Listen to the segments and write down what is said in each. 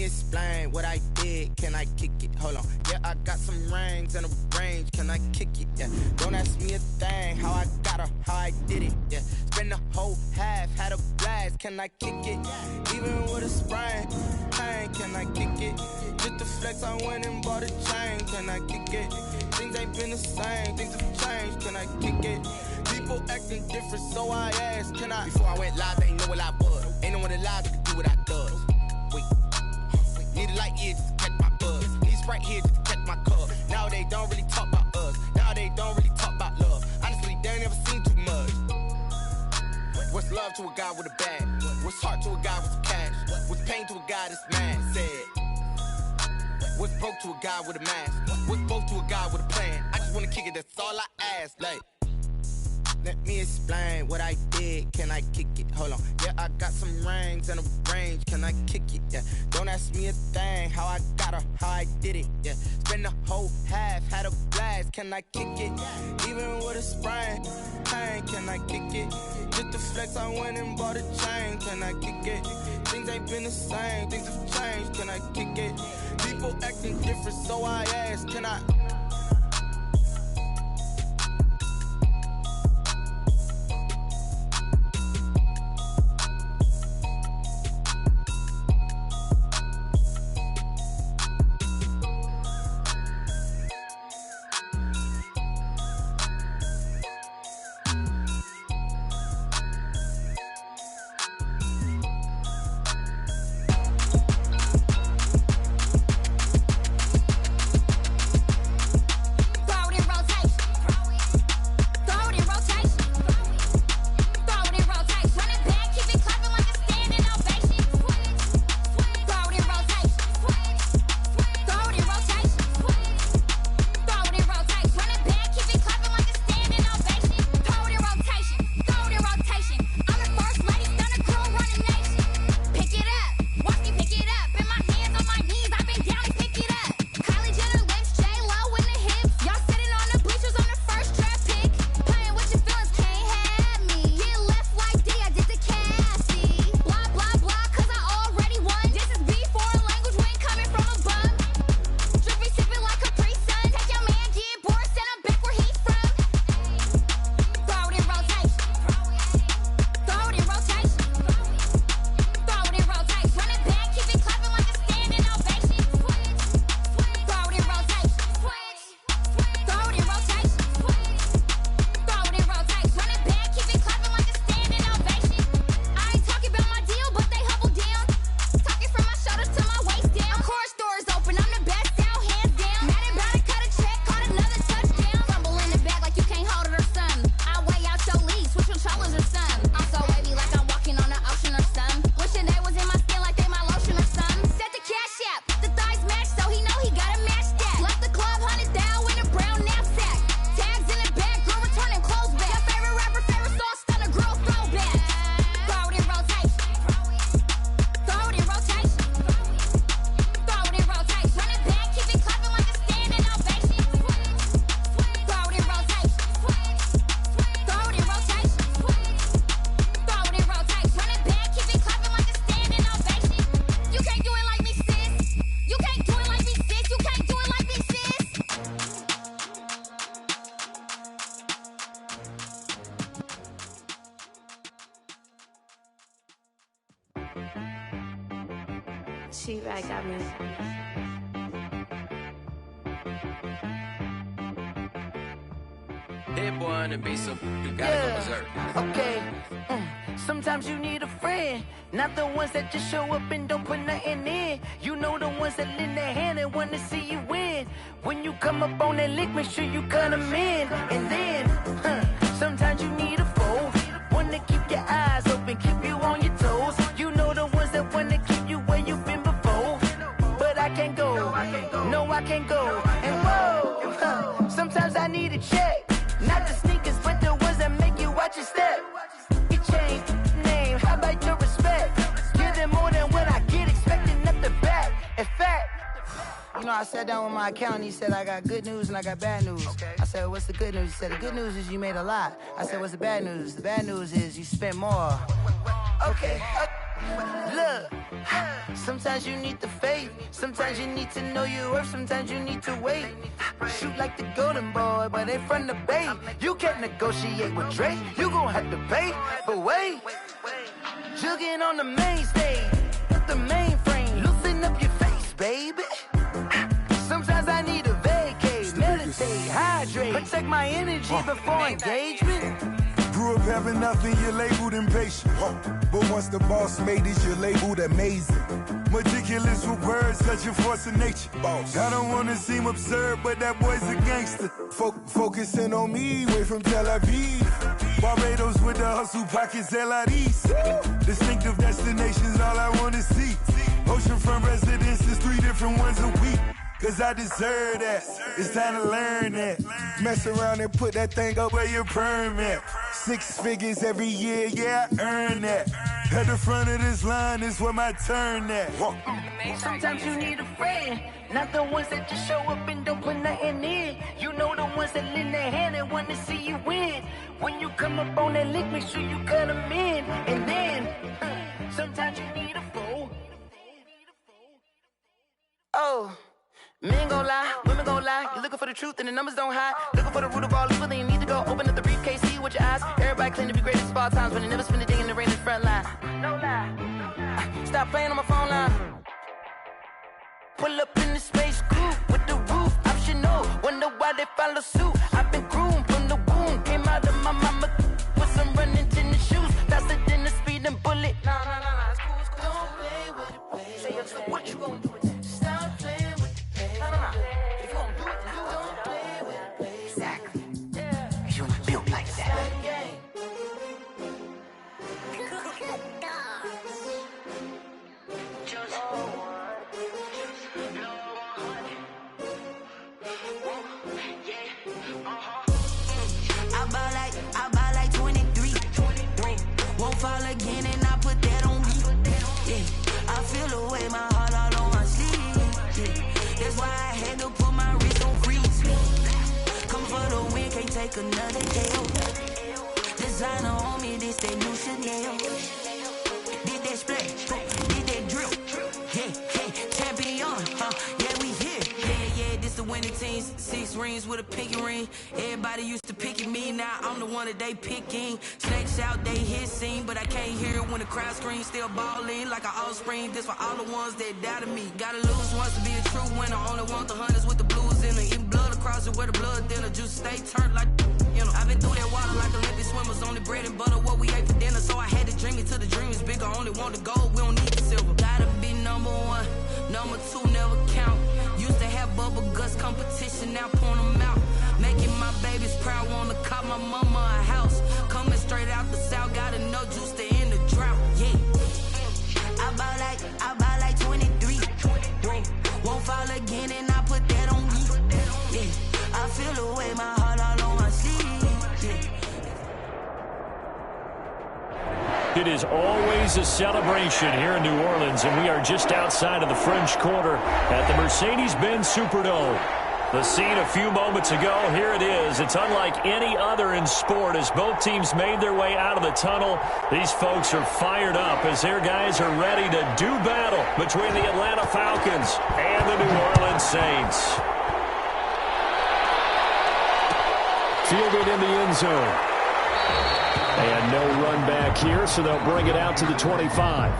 explain what I did, can I kick it? Hold on, yeah, I got some rings and a range, can I kick it? Yeah, don't ask me a thing, how I got her, how I did it. Yeah, spend the whole half, had a blast, can I kick it? Even with a sprain, pain, can I kick it? Just to flex, I went and bought a chain, can I kick it? Things ain't been the same, things have changed, can I kick it? People acting different, so I asked, can I? Before I went live, they ain't know what I was. Ain't no one alive that could do what I does. Wait, need a light here just to catch my buzz. Need Sprite here just to catch my cup. Now they don't really talk about us. Now they don't really talk about love. Honestly, they ain't never seen too much. What's love to a guy with a bag? What's heart to a guy with some cash? What's pain to a guy that's mad? Said. What's broke to a guy with a mask? What's both to a guy with a plan? I just wanna kick it, that's all I ask. Like, let me explain what I did, can I kick it? Hold on, yeah, I got some rings and a range, can I kick it? Yeah, don't ask me a thing, how I got her, how I did it. Yeah, spend the whole half, had a blast, can I kick it? Even with a sprain, pain, can I kick it? Just to flex, I went and bought a chain, can I kick it? Things ain't been the same, things have changed, can I kick it? People acting different, so I asked, can I? She right got me. Hit boy on the beat, so you gotta go berserk. Okay. Sometimes you need a friend, not the ones that just show up and don't put nothing in. You know the ones that lend their hand and want to see you win. When you come up on that lick, make sure you cut them in. And then, sometimes you need a foe, one to keep your eyes open, keep you on your toes. You know the ones that want to keep you where you've been before. But I can't go, no I can't go. And whoa, sometimes I need a check. Not the sneakers, but the ones that make you watch your step. You change name, how about your respect? Give them more than what I get, expecting up the back. In fact, you know, I sat down with my accountant, he said I got good news and I got bad news. I said, what's the good news? He said, the good news is you made a lot. I said, what's the bad news? The bad news is you spent more. Okay, look, sometimes you need the favor. faith. Sometimes you need to know your worth, sometimes you need to wait. Shoot like the golden boy, but ain't from the Bay. You can't negotiate with Drake, you gon' have to pay. But wait, jugging on the main stage, the mainframe, loosen up your face, baby. Sometimes I need a vacate, meditate, hydrate, protect my energy before engagement. Grew up having nothing, you're labeled impatient. But once the boss made it, you're labeled amazing. Meticulous with words, such a force of nature. I don't wanna seem absurd, but that boy's a gangster. Focusing on me, way from Tel Aviv. Barbados with the hustle pockets, LIDs. Distinctive destinations, all I wanna see. Oceanfront residences, 3 different ones a week. Cause I deserve that, it's time to learn that. Mess around and put that thing up where your permit. 6 figures every year, yeah, I earn that. At the front of this line is where my turn at. Sometimes you need a friend, not the ones that just show up and don't put nothing in. You know the ones that lend their hand and want to see you win. When you come up on that lick, make sure you cut them in. And then, sometimes you need a fool. Oh. Men gon' lie, women gon' lie. You're looking for the truth and the numbers don't hide. Looking for the root of all evil, then you need to go open up the briefcase, see with your eyes. Everybody claim to be greatest of all times, but they never spend a day in the rain in the front line. No lie. Stop playing on my phone line. Pull up in the space coupe with the roof optional. Wonder why they follow suit. I've been groomed from the womb. Came out of my mama with some running tennis shoes. Faster than the speeding bullet. Nah, it's cool, it's cool. Don't play with it, play. Say what you gon' do with that? Stop playing. If you gon' do it, then don't play with it. Exactly. Yeah. You ain't built like that. I buy like 23. Won't fall again and I put that on me. Yeah. I feel the way my heart all on my sleeve. Yeah. That's why I had to put my wrist on freeze. Come for the win, can't take another L. Designer on me, this that new Chanel. Did that splash, did that drill. Yeah, champion, yeah, we here. Yeah, this the winning teams. 6 rings with a pinky ring. Everybody used to picking me, now I'm the one that they picking. Snakes out, they hissing, but I can't hear it when the crowd screams. Still balling like an offspring. This for all the ones that doubted me. Gotta lose once to be a true winner. Only want the hunters with the blues in it. Eating blood across it where the blood dinner. Juice stay turned like, you know. I've been through that water like Olympic swimmers. Only bread and butter what we ate for dinner. So I had to dream it till the dream is bigger. Only want the gold, we don't need the silver. Gotta be number 1, number 2 never count. Used to have bubble guts competition, now point them out. Making my babies proud, wanna cop my mama a house. Coming straight out the south, got enough juice to end the drought. Yeah. I buy like 23. Won't fall again and I put that on me. Yeah. I feel the way my heart all on my sleeve. Yeah. It is always a celebration here in New Orleans, and we are just outside of the French Quarter at the Mercedes-Benz Superdome. The scene a few moments ago, here it is. It's unlike any other in sport as both teams made their way out of the tunnel. These folks are fired up as their guys are ready to do battle between the Atlanta Falcons and the New Orleans Saints. Fielded in the end zone. And no run back here, so they'll bring it out to the 25.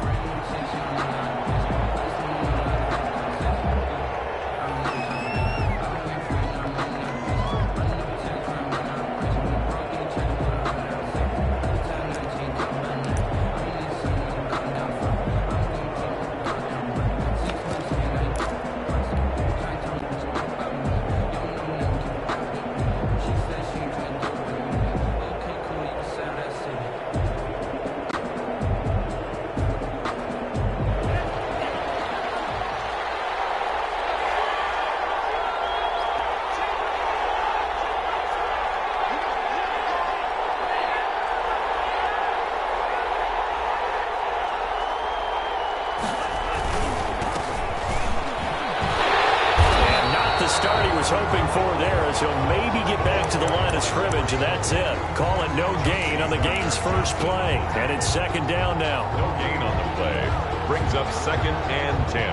Hoping for there as he'll maybe get back to the line of scrimmage, and that's it. Call it no gain on the game's first play, and it's 2nd down now. No gain on the play. Brings up 2nd and 10.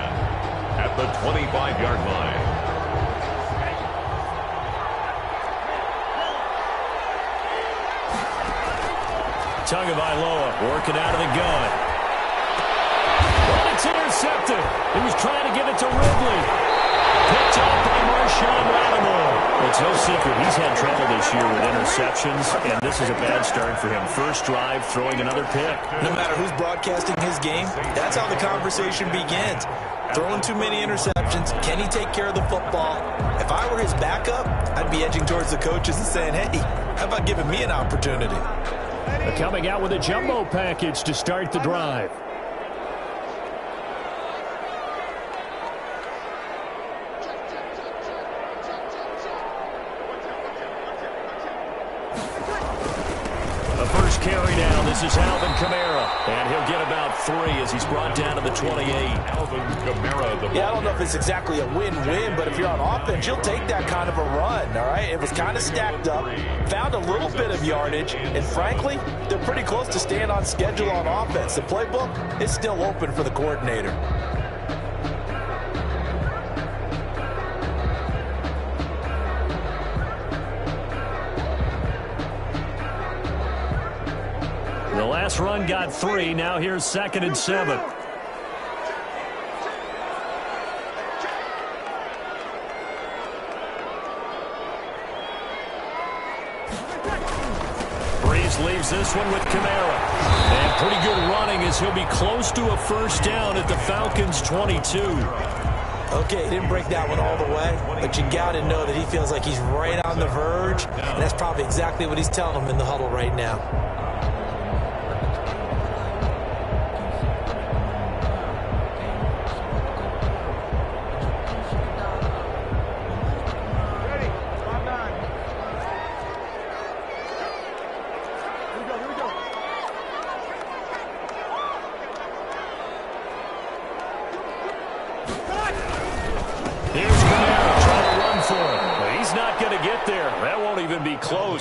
at the 25-yard line. Tagovailoa working out of the gun. But it's intercepted. He was trying to give it to Ridley. Picked up by Marshawn Lattimore. It's no secret he's had trouble this year with interceptions, and this is a bad start for him. First drive, throwing another pick. No matter who's broadcasting his game, that's how the conversation begins. Throwing too many interceptions. Can he take care of the football? If I were his backup, I'd be edging towards the coaches and saying, hey, how about giving me an opportunity? Coming out with a jumbo package to start the drive. The first carry down. This is Alvin Kamara. And he'll get about 3 as he's brought down to the 28. Alvin Kamara. Yeah, I don't know if it's exactly a win-win, but if you're on offense, you'll take that kind of a run, all right? It was kind of stacked up, found a little bit of yardage, and frankly, they're pretty close to staying on schedule on offense. The playbook is still open for the coordinator. The last run got 3. Now here's 2nd and 7. Breeze leaves this one with Kamara. And pretty good running as he'll be close to a first down at the Falcons' 22. Okay, he didn't break that one all the way, but you got to know that he feels like he's right on the verge, and that's probably exactly what he's telling them in the huddle right now.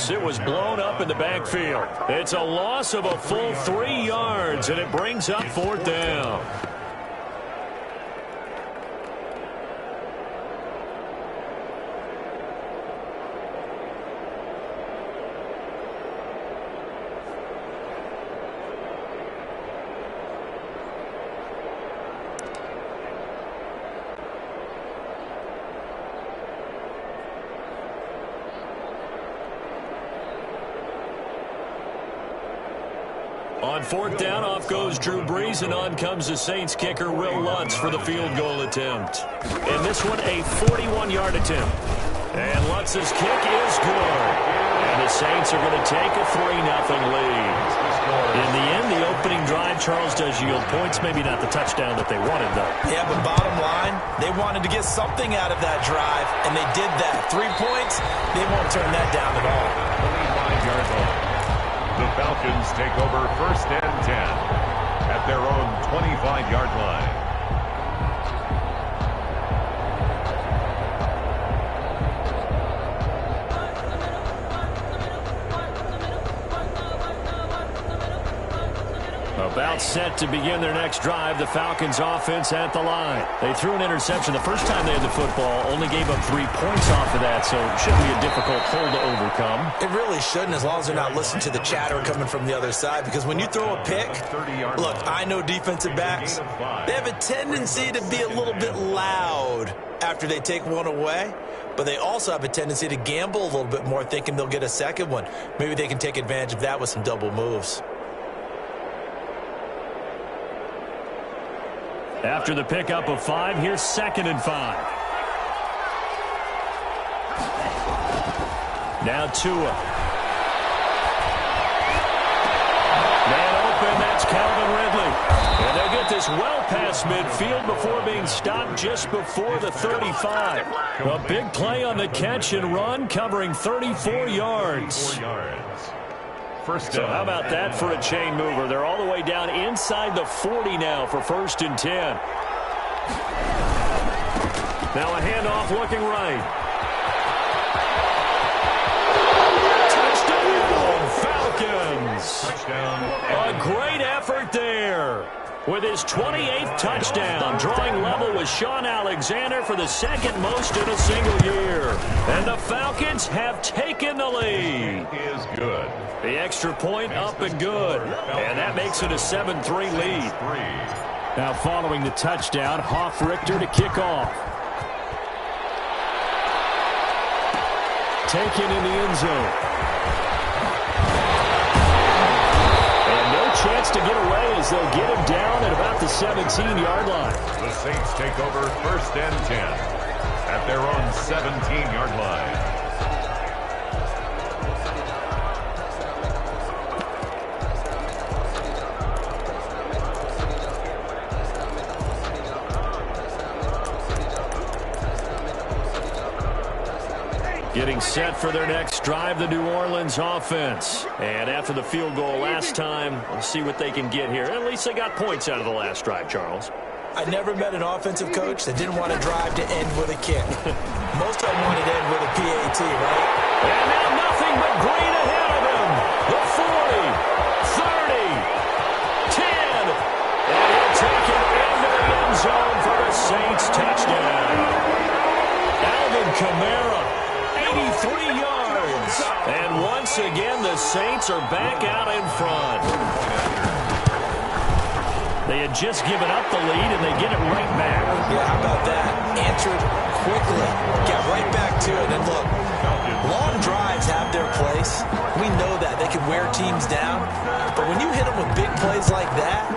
It was blown up in the backfield. It's a loss of a full 3 yards, and it brings up 4th down. On 4th down, off goes Drew Brees, and on comes the Saints kicker, Will Lutz, for the field goal attempt. And this one, a 41-yard attempt. And Lutz's kick is good. And the Saints are going to take a 3-0 lead. In the end, the opening drive, Charles, does yield points. Maybe not the touchdown that they wanted, though. Yeah, but bottom line, they wanted to get something out of that drive, and they did that. 3 points, they won't turn that down at all. 25-yard line. The Falcons take over 1st and 10 at their own 25-yard line. About set to begin their next drive, the Falcons offense at the line. They threw an interception the first time they had the football, only gave up 3 points off of that, so it shouldn't be a difficult hole to overcome. It really shouldn't, as long as they're not listening to the chatter coming from the other side, because when you throw a pick, look, I know defensive backs, they have a tendency to be a little bit loud after they take one away, but they also have a tendency to gamble a little bit more, thinking they'll get a second one. Maybe they can take advantage of that with some double moves. After the pickup of 5, here's 2nd and 5. Now Tua. Man open, that's Calvin Ridley. And they'll get this well past midfield before being stopped just before the 35. A big play on the catch and run, covering 34 yards. So how about that for a chain mover? They're all the way down inside the 40 now for 1st and 10. Now a handoff looking right. Touchdown, Falcons. A great effort there. with his 28th touchdown, drawing level with Sean Alexander for the second most in a single year. And the Falcons have taken the lead. Is good. The extra point up and good. And that makes it a 7-3 lead. Now following the touchdown, Hoff-Richter to kick off. Taken in the end zone. And no chance to get away as they'll get him down at about the 17-yard line. The Saints take over 1st and 10 at their own 17-yard line. Getting set for their next drive, the New Orleans offense. And after the field goal last time, we'll see what they can get here. At least they got points out of the last drive, Charles. I never met an offensive coach that didn't want a drive to end with a kick. Most of them wanted to end with a PAT, right? And now nothing but green ahead of him. The 40, 30, 10. And he'll take it into the end zone for the Saints touchdown. Alvin Kamara. 83 yards. And once again, the Saints are back out in front. They had just given up the lead, and they get it right back. Yeah, how about that? Answered quickly. Got right back to it. And look, long drives have their place. We know that. They can wear teams down. But when you hit them with big plays like that,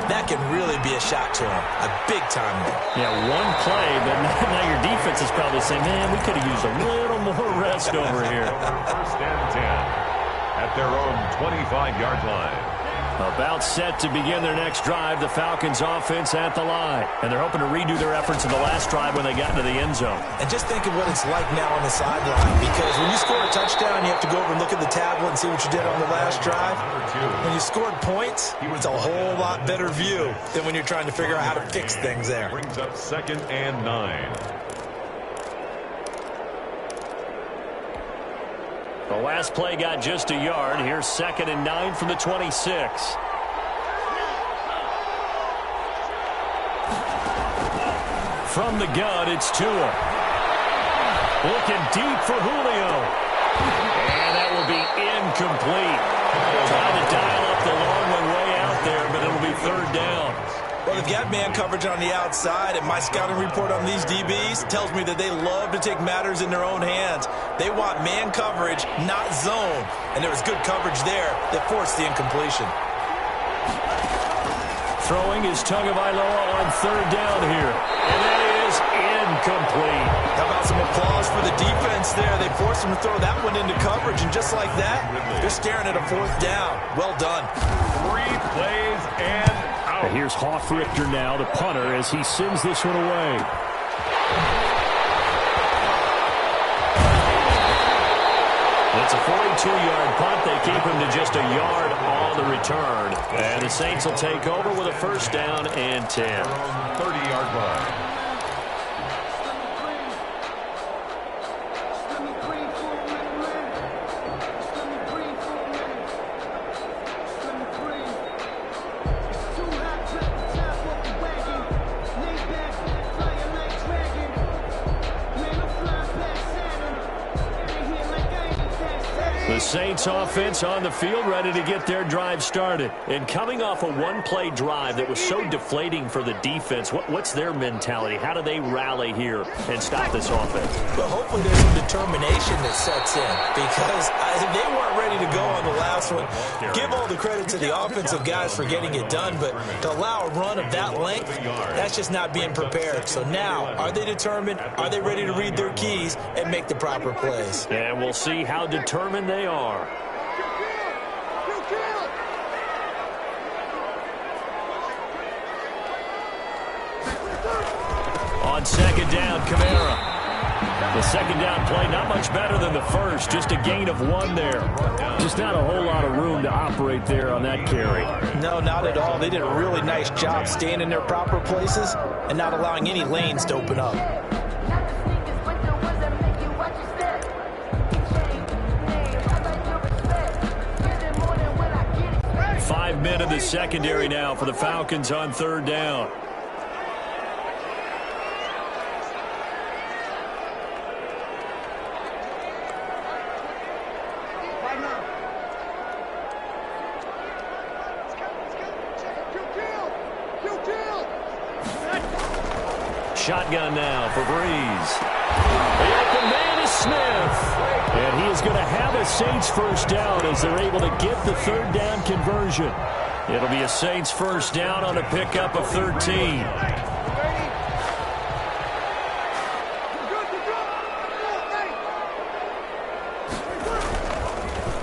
that can really be a shot to them. A big-time one. Yeah, one play, but now your defense is probably saying, man, we could have used a little more rest over here. 1st and 10 at their own 25-yard line. About set to begin their next drive, the Falcons offense at the line. And they're hoping to redo their efforts in the last drive when they got into the end zone. And just think of what it's like now on the sideline, because when you score a touchdown, you have to go over and look at the tablet and see what you did on the last drive. When you scored points, it's a whole lot better view than when you're trying to figure out how to fix things there. Brings up 2nd and 9. The last play got just a yard. Here's 2nd and 9 from the 26. From the gun, it's Tua. Looking deep for Julio. And that will be incomplete. Trying to dial up the long one way out there, but it'll be 3rd down. Well, they've got man coverage on the outside, and my scouting report on these DBs tells me that they love to take matters in their own hands. They want man coverage, not zone. And there was good coverage there that forced the incompletion. Throwing is Tagovailoa on 3rd down here. And that is incomplete. How about some applause for the defense there? They forced him to throw that one into coverage, and just like that, they're staring at a 4th down. Well done. 3 plays and out. And here's Hoff-Richter now, the punter, as he sends this one away. It's a 42-yard punt. They keep him to just a yard on the return. And the Saints will take over with a 1st down and 10. 30-yard line. The Saints offense on the field, ready to get their drive started. And coming off a one-play drive that was so deflating for the defense, what's their mentality? How do they rally here and stop this offense? Well, hopefully there's some determination that sets in, because they weren't ready to go on the last one. Give all the credit to the offensive guys for getting it done, but to allow a run of that length, that's just not being prepared. So now, are they determined? Are they ready to read their keys and make the proper plays? And we'll see how determined they are. On 2nd down, Kamara. The 2nd down play, not much better than the first, just a gain of 1 there. Just not a whole lot of room to operate there on that carry. No, not at all. They did a really nice job staying in their proper places and not allowing any lanes to open up. 5 men in the secondary now for the Falcons on third down. Shotgun now for Breeze. The open man is Smith. And he is going to have a Saints first down as they're able to get the third down conversion. It'll be a Saints first down on a pickup of 13.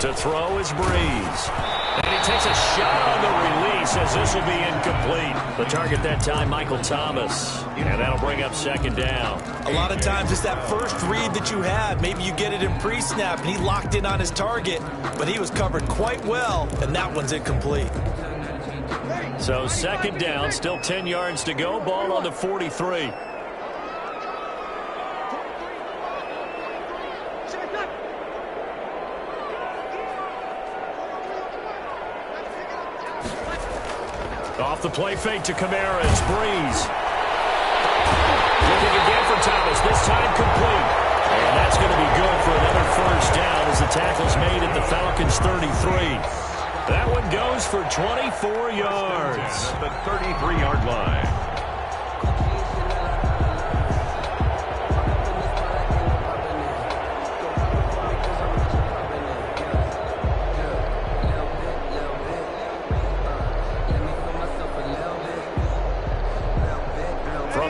To throw is Breeze. And he takes a shot on the release as this will be incomplete. The target that time, Michael Thomas. And that'll bring up second down. A lot of times it's that first read that you have. Maybe you get it in pre-snap and he locked in on his target, but he was covered quite well, and that one's incomplete. So second down, still 10 yards to go. Ball on the 43. Off the play fake to Kamara. It's Breeze. Looking again for Thomas. This time complete. And that's going to be good for another first down as the tackle's made at the Falcons' 33. That one goes for 24 yards. At the 33-yard line.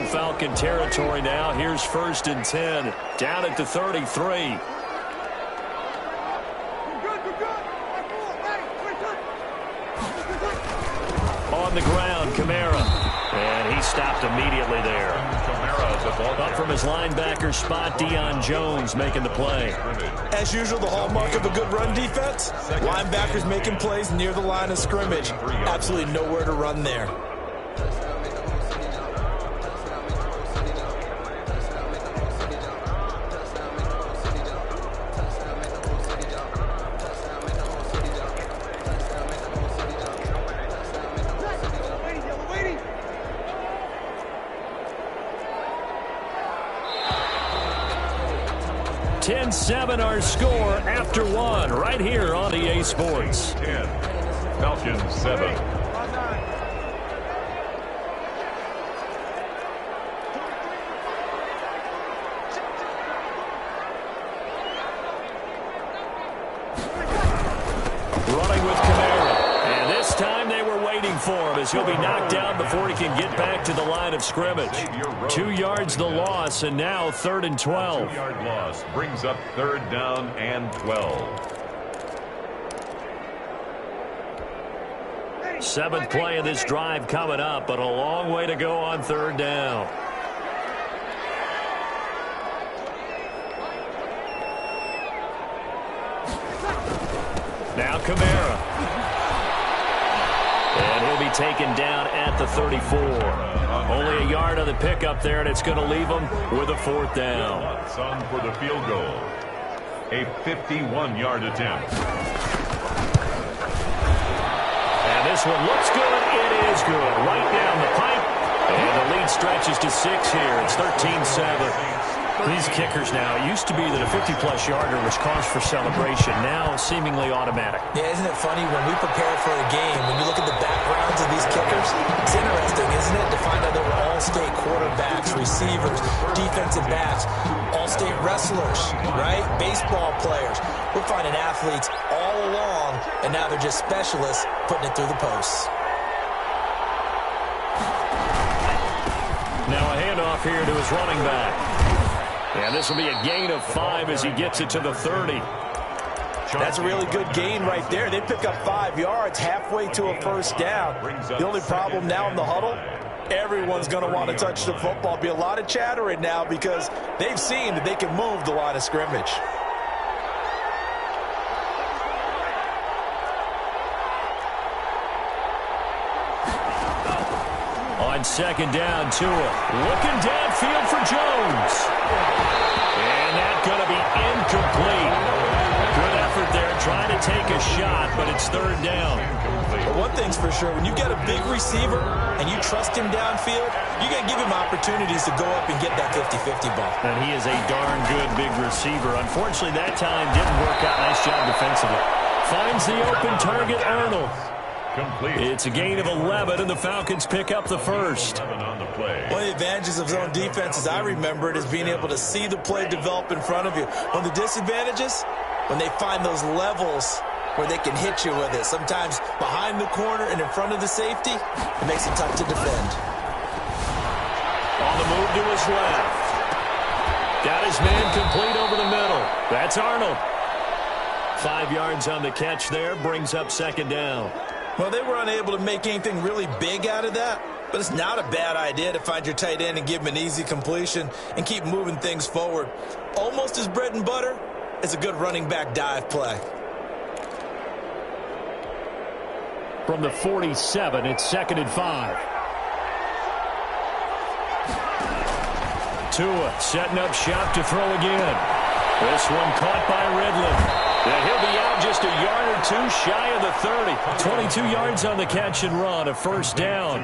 Falcon territory now. Here's first and 10. Down at the 33. On the ground, Kamara. And he stopped immediately there. Up from his linebacker spot, Deion Jones making the play. As usual, the hallmark of a good run defense, linebackers making plays near the line of scrimmage. Absolutely nowhere to run there. Our score after one right here on EA Sports. 10, Falcons 7. Running with Kamara. And this time they were waiting for him as he'll be knocked down before he can get back to the line of scrimmage. 2 yards the loss, and now 3rd and 12. 2-yard loss brings up 3rd down and 12. 7th play of this drive coming up, but a long way to go on 3rd down. Now Kamara. And he'll be taken down at the 34. Only a yard on the pickup there, and it's going to leave him with a 4th down. On for the field goal. A 51-yard attempt. And this one looks good. It is good. Right down the pipe. And the lead stretches to 6 here. It's 13-7. These kickers now, it used to be that a 50-plus yarder was cause for celebration. Now, seemingly automatic. Yeah, isn't it funny when we prepare for a game, when you look at the backgrounds of these kickers, it's interesting, isn't it, to find out they were all-state quarterbacks, receivers, defensive backs, all-state wrestlers, right? Baseball players. We're finding athletes all along, and now they're just specialists putting it through the posts. Now a handoff here to his running back. And this will be a gain of 5 as he gets it to the 30. That's a really good gain right there. They pick up 5 yards halfway to a first down. The only problem now in the huddle, everyone's going to want to touch the football. Be a lot of chattering now because they've seen that they can move the line of scrimmage. On 2nd down, Tua looking downfield for Jones. And that's going to be incomplete. Good effort there trying to to take a shot, but it's third down. But one thing's for sure, when you get a big receiver and you trust him downfield, you're going to give him opportunities to go up and get that 50-50 ball. And he is a darn good big receiver. Unfortunately, that time didn't work out. Nice job defensively. Finds the open target, Arnold. Complete. It's a gain of 11, and the Falcons pick up the first. On the play. One of the advantages of zone defense, as I remember it, is being able to see the play develop in front of you. One of the disadvantages, when they find those levels where they can hit you with it. Sometimes behind the corner and in front of the safety, it makes it tough to defend. On the move to his left. Got his man complete over the middle. That's Arnold. 5 yards on the catch there, brings up second down. Well, they were unable to make anything really big out of that, but it's not a bad idea to find your tight end and give him an easy completion and keep moving things forward. Almost as bread and butter as a good running back dive play. From the 47, it's 2nd and 5. Tua setting up shop to throw again. This one caught by Redland. And he'll be out just a yard or two shy of the 30. 22 yards on the catch and run, a first down.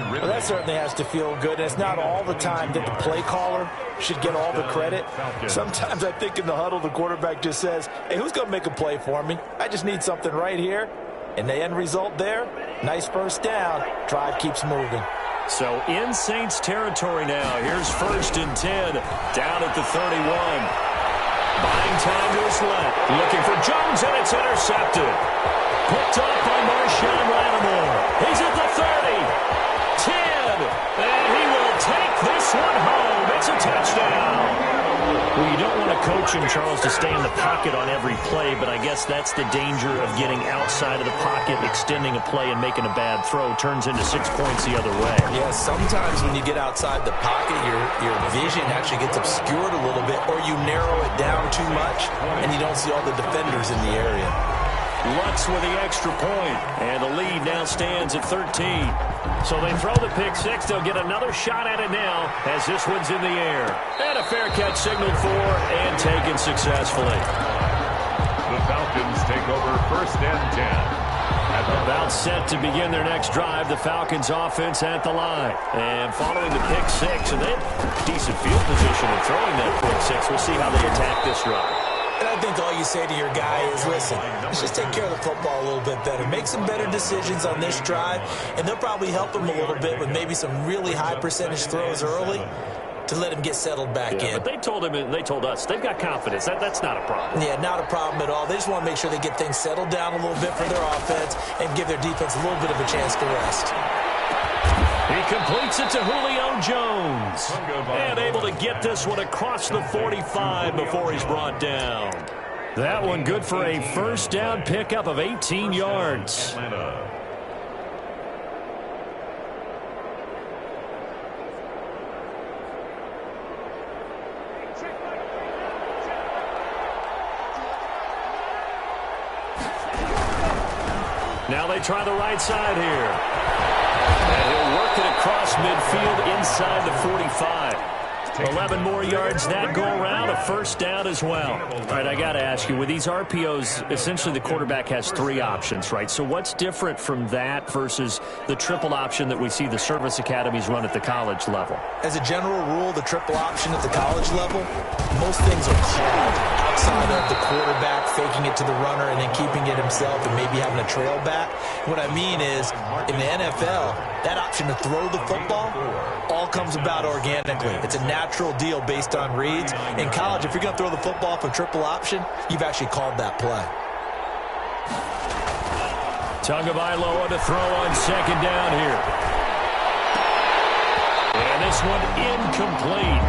Well, that certainly has to feel good. And it's not all the time that the play caller should get all the credit. Sometimes I think in the huddle, the quarterback just says, hey, who's going to make a play for me? I just need something right here. And the end result there, nice first down. Drive keeps moving. So in Saints territory now. Here's 1st and 10 down at the 31. Buying time to his left. Looking for Jones, and it's intercepted. Picked off by Marshawn Lattimore. He's at the 30. 10. And he will take this one home. It's a touchdown. Well, you don't want to coach him, Charles, to stay in the pocket on every play, but I guess that's the danger of getting outside of the pocket, extending a play, and making a bad throw. Turns into 6 points the other way. Yeah, sometimes when you get outside the pocket, your vision actually gets obscured a little bit, or you narrow it down too much, and you don't see all the defenders in the area. Lutz with the extra point, and the lead now stands at 13. So they throw the pick six. They'll get another shot at it now as this one's in the air. And a fair catch signaled for and taken successfully. The Falcons take over 1st and 10. About set to begin their next drive, the Falcons offense at the line. And following the pick six, and they have decent field position in throwing that pick six. We'll see how they attack this drive. And I think all you say to your guy is, listen, let's just take care of the football a little bit better. Make some better decisions on this drive, and they'll probably help him a little bit with maybe some really high percentage throws early to let him get settled back in. But they told him and they told us they've got confidence. That's not a problem. Yeah, not a problem at all. They just want to make sure they get things settled down a little bit for their offense and give their defense a little bit of a chance to rest. He completes it to Julio Jones. And able to get this one across the 45 before he's brought down. That one good for a first down pickup of 18 yards. Now they try the right side here. And he'll work it across midfield inside the 45. 11 more yards that go around, a first down as well. All right, I got to ask you, with these RPOs, essentially the quarterback has 3 options, right? So what's different from that versus the triple option that we see the service academies run at the college level? As a general rule, the triple option at the college level, most things are called outside of the quarterback faking it to the runner and then keeping it himself and maybe having a trail back. What I mean is, in the NFL, that option to throw the football all comes about organically. It's a natural deal based on reads. In college, if you're going to throw the football for triple option, you've actually called that play. Tagovailoa to throw on second down here. And this one incomplete.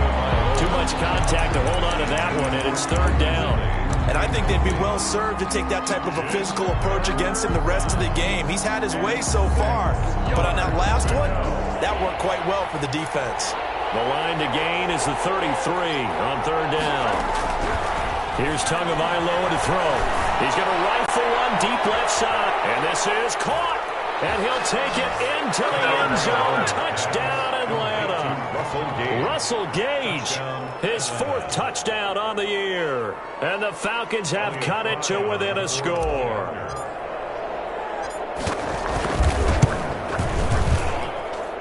Too much contact to hold on to that one, and it's third down. And I think they'd be well served to take that type of a physical approach against him the rest of the game. He's had his way so far, but on that last one, that worked quite well for the defense. The line to gain is the 33 on third down. Here's Tagovailoa to throw. He's going to rifle one deep left side, and this is caught. And he'll take it into the end zone. Touchdown, Atlanta. Russell Gage, his 4th touchdown on the year. And the Falcons have cut it to within a score.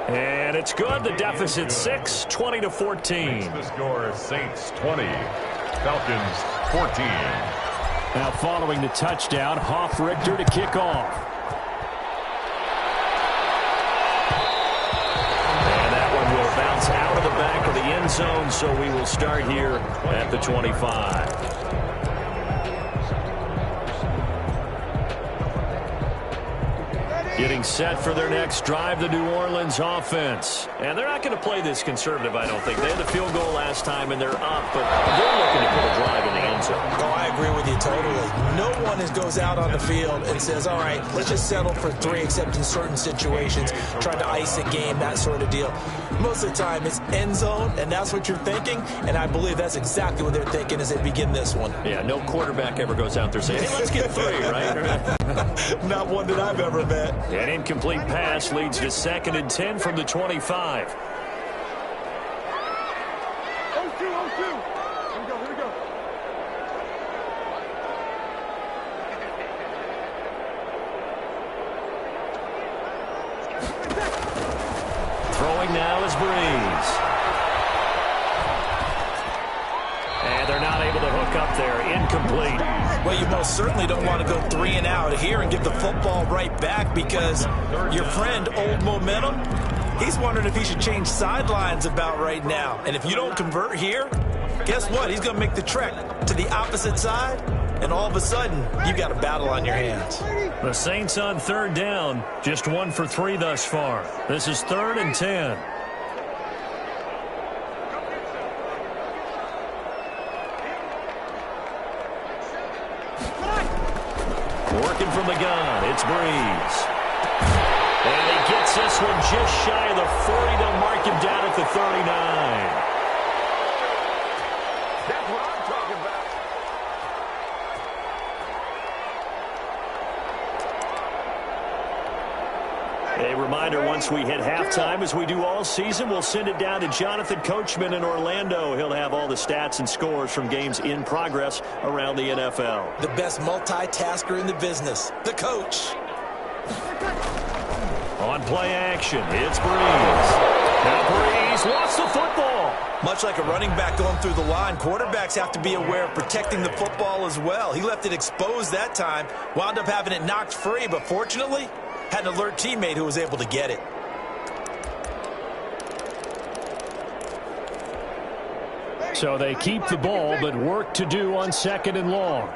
And it's good. The deficit 6, 20-14. The score, Saints 20, Falcons 14. Now following the touchdown, Hoff-Richter to kick off. And that one will bounce out of the back of the end zone, so we will start here at the 25. Getting set for their next drive, the New Orleans offense. And they're not going to play this conservative, I don't think. They had the field goal last time, and they're up, but they're looking to put a drive in the end zone. Oh, I agree with you totally. No one goes out on the field and says, all right, let's just settle for 3, except in certain situations, trying to ice a game, that sort of deal. Most of the time, it's end zone, and that's what you're thinking, and I believe that's exactly what they're thinking as they begin this one. Yeah, no quarterback ever goes out there saying, hey, let's get 3, right? Not one that I've ever met. An incomplete pass leads to 2nd and 10 from the 25. 0-2, 0-2. Here we go, here we go. Throwing now is Breeze. And they're not able to hook up there. Incomplete. Well, you most certainly don't want to go 3 and out here and give the football right back, because your friend, Old Momentum, he's wondering if he should change sidelines about right now. And if you don't convert here, guess what? He's going to make the trek to the opposite side, and all of a sudden, you got a battle on your hands. The Saints on 3rd down, just 1 for 3 thus far. This is 3rd and 10. Working from the gun, it's Breeze. And he gets this one just shy of the 40. They'll mark him down at the 39. That's what I'm talking about. A reminder, once we hit halftime, as we do all season, we'll send it down to Jonathan Coachman in Orlando. He'll have all the stats and scores from games in progress around the NFL. The best multitasker in the business, the coach. On play action, it's Breeze. Now Breeze lost the football. Much like a running back going through the line, quarterbacks have to be aware of protecting the football as well. He left it exposed that time, wound up having it knocked free, but fortunately, had an alert teammate who was able to get it. So they keep the ball, but work to do on 2nd and long.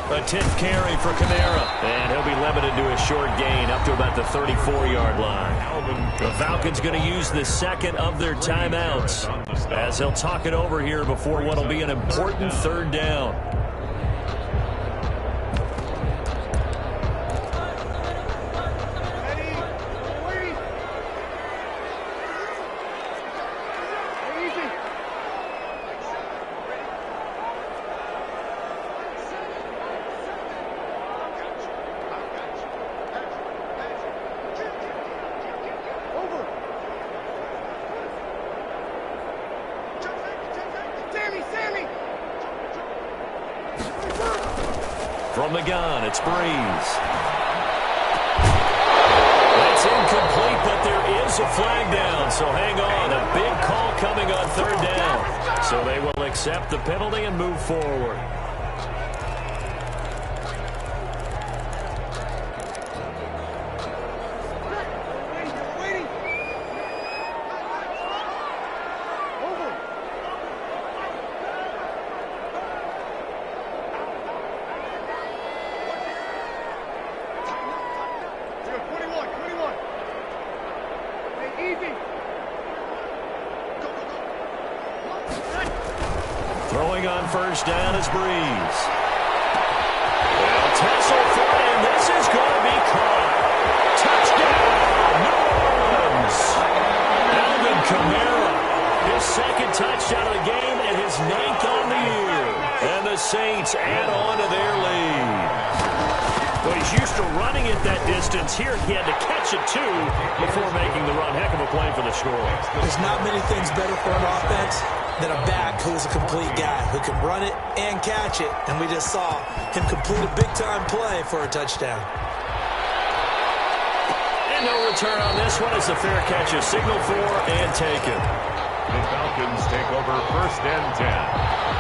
A 10th carry for Kamara. And he'll be limited to a short gain up to about the 34-yard line. The Falcons going to use the 2nd of their timeouts as they'll talk it over here before what will be an important 3rd down. From the gun, it's Breeze. That's incomplete, but there is a flag down, so hang on. A big call coming on 3rd down. So they will accept the penalty and move forward. Throwing on 1st down is Breeze. Well, tussle for it, and this is going to be caught. Touchdown, New Orleans. Alvin Kamara, his 2nd touchdown of the game and his 9th on the year. And the Saints add on to their lead. Well, He's used to running it that distance. Here he had to catch it, too, before making the run. Heck of a play for the score. There's not many things better for an offense than a back who's a complete guy, who can run it and catch it. And we just saw him complete a big-time play for a touchdown. And no return on this one as the fair catch is signaled for and taken. The Falcons take over 1st and 10.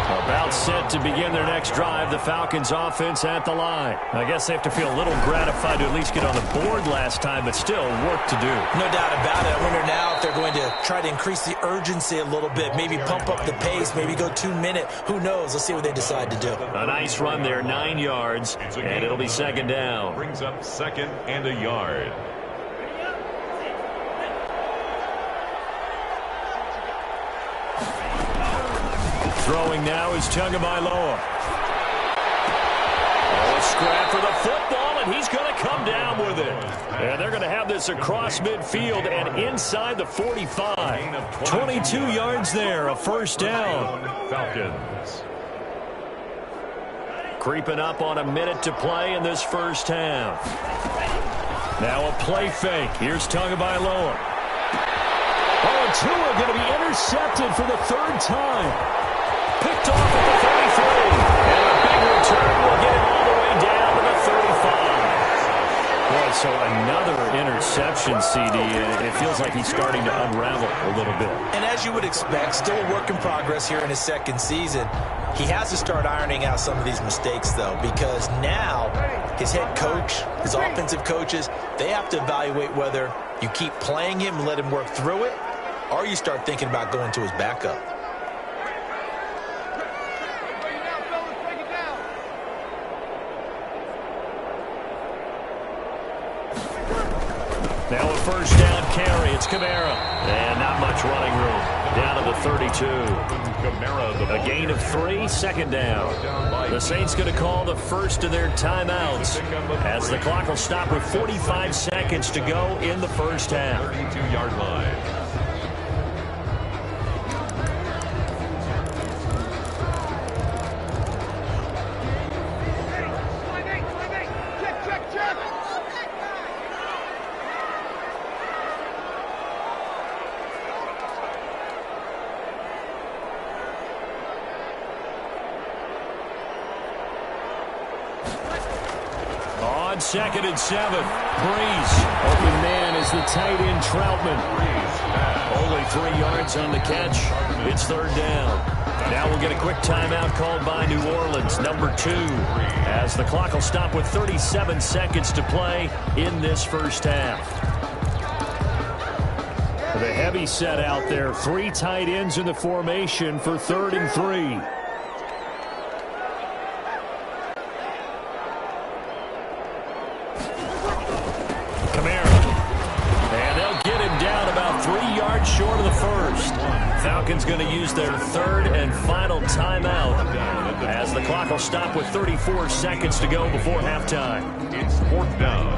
About set to begin their next drive. The Falcons offense at the line. I guess they have to feel a little gratified to at least get on the board last time, but still work to do. No doubt about it. I wonder now if they're going to try to increase the urgency a little bit, maybe pump up the pace, maybe go 2 minute. Who knows? Let's see what they decide to do. A nice run there, 9 yards, and it'll be 2nd down. Brings up 2nd and a yard. Throwing now is Tagovailoa. Oh, a scrap for the football, and he's going to come down with it. And they're going to have this across midfield and inside the 45. 22 yards there, a 1st down. Falcons. Creeping up on a minute to play in this 1st half. Now a play fake. Here's Tagovailoa. Oh, and Tua going to be intercepted for the 3rd time. Picked off at the 33. And a big return will get him all the way down to the 35. Boy, so another interception, CD. It feels like he's starting to unravel a little bit. And as you would expect, still a work in progress here in his 2nd season. He has to start ironing out some of these mistakes, though, because now his head coach, his offensive coaches, they have to evaluate whether you keep playing him and let him work through it, or you start thinking about going to his backup. Now a 1st down carry. It's Kamara. And not much running room. Down to the 32. A gain of 3, 2nd down. The Saints going to call the first of their timeouts as the clock will stop with 45 seconds to go in the 1st half. 32-yard line. On 2nd and 7. Breeze. Open man is the tight end Troutman. Only 3 yards on the catch. It's 3rd down. Now we'll get a quick timeout called by New Orleans, number 2, as the clock will stop with 37 seconds to play in this 1st half. The heavy set out there. 3 tight ends in the formation for 3rd and 3. Short of the 1st. Falcons going to use their 3rd and final timeout as the clock will stop with 34 seconds to go before halftime. It's 4th down.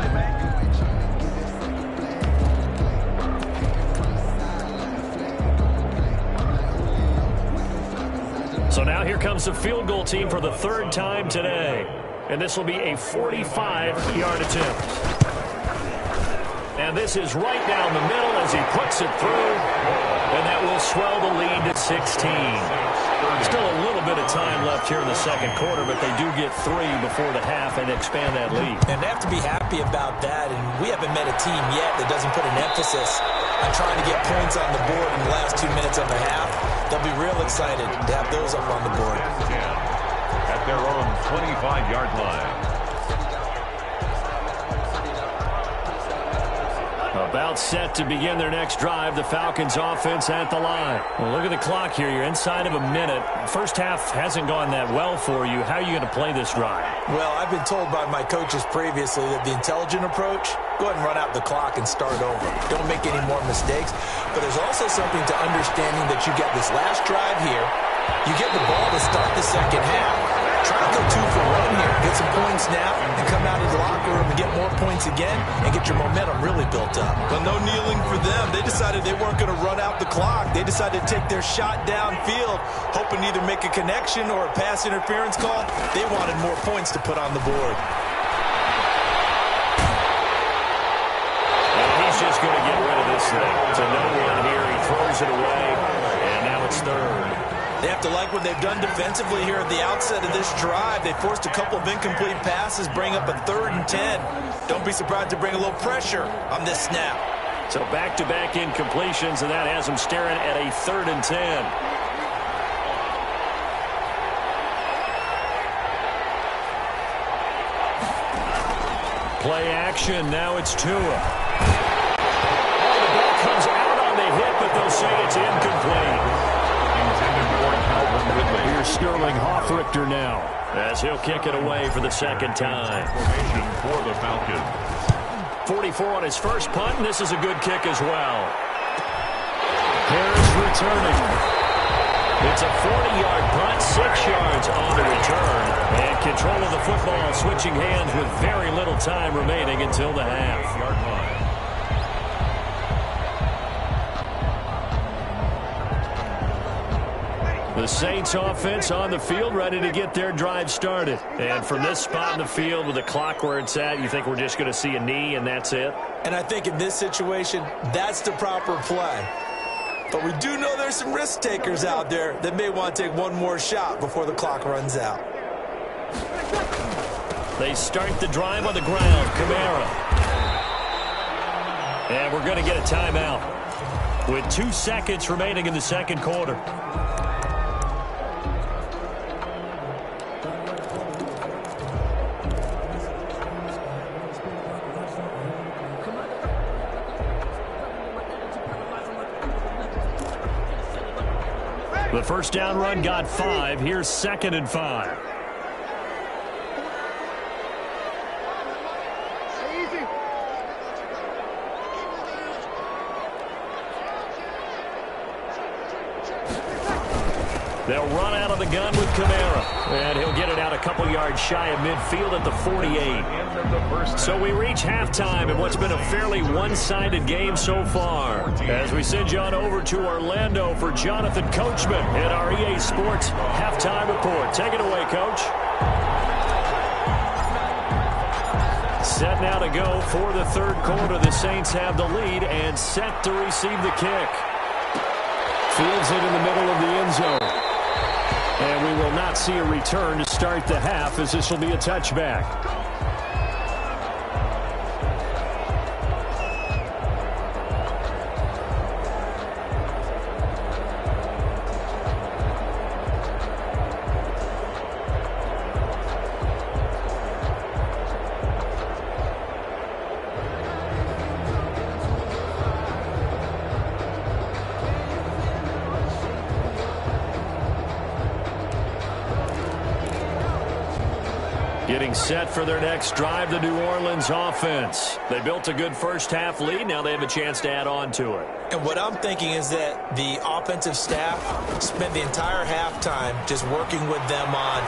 So now here comes the field goal team for the 3rd time today. And this will be a 45-yard attempt. And this is right down the middle as he puts it through. And that will swell the lead to 16. Still a little bit of time left here in the 2nd quarter, but they do get 3 before the half and expand that lead. And they have to be happy about that. And we haven't met a team yet that doesn't put an emphasis on trying to get points on the board in the last 2 minutes of the half. They'll be real excited to have those up on the board. At their own 25-yard line. About set to begin their next drive. The Falcons offense at the line. Well, look at the clock here. You're inside of a minute. 1st half hasn't gone that well for you. How are you going to play this drive? Well, I've been told by my coaches previously that the intelligent approach, go ahead and run out the clock and start over. Don't make any more mistakes. But there's also something to understanding that you get this last drive here. You get the ball to start the 2nd half. Try to go 2 for 1 here. Get some points now and come out of the locker room and get more points again and get your momentum really built up. But no kneeling for them. They decided they weren't going to run out the clock. They decided to take their shot downfield, hoping to either make a connection or a pass interference call. They wanted more points to put on the board. everything. To no one here. He throws it away, and now it's third. They have to like what they've done defensively here at the outset of this drive. They forced a couple of incomplete passes, bring up a 3rd and 10. Don't be surprised to bring a little pressure on this snap. So back-to-back incompletions, and that has them staring at a 3rd and 10. Play action. Now it's Tua. Oh, the ball comes out on the hit, but they'll say it's incomplete. Intended for Calvin Ridley. Here's Sterling Hoffrichter now, as he'll kick it away for the second time. Formation for the Falcons. 44 on his first punt, and this is a good kick as well. Harris returning. It's a 40-yard punt, 6 yards on the return. And control of the football switching hands with very little time remaining until the half. The Saints offense on the field, ready to get their drive started. And from this spot in the field with the clock where it's at, you think we're just going to see a knee and that's it? And I think in this situation, that's the proper play. But we do know there's some risk takers out there that may want to take one more shot before the clock runs out. They start the drive on the ground. Kamara. And we're going to get a timeout with 2 seconds remaining in the second quarter. The first down run got 5. Here's 2nd and 5. They'll run out of the gun with Kamara. And he'll get it out a couple yards shy of midfield at the 48. So we reach halftime in what's been a fairly one-sided game so far. As we send you on over to Orlando for Jonathan Coachman at our EA Sports Halftime Report. Take it away, Coach. Set now to go for the third quarter. The Saints have the lead and set to receive the kick. Fields it in the middle of the end zone. And we will not see a return to start the half, as this will be a touchback. Getting set for their next drive, the New Orleans offense. They built a good first-half lead. Now they have a chance to add on to it. And what I'm thinking is that the offensive staff spent the entire halftime just working with them on,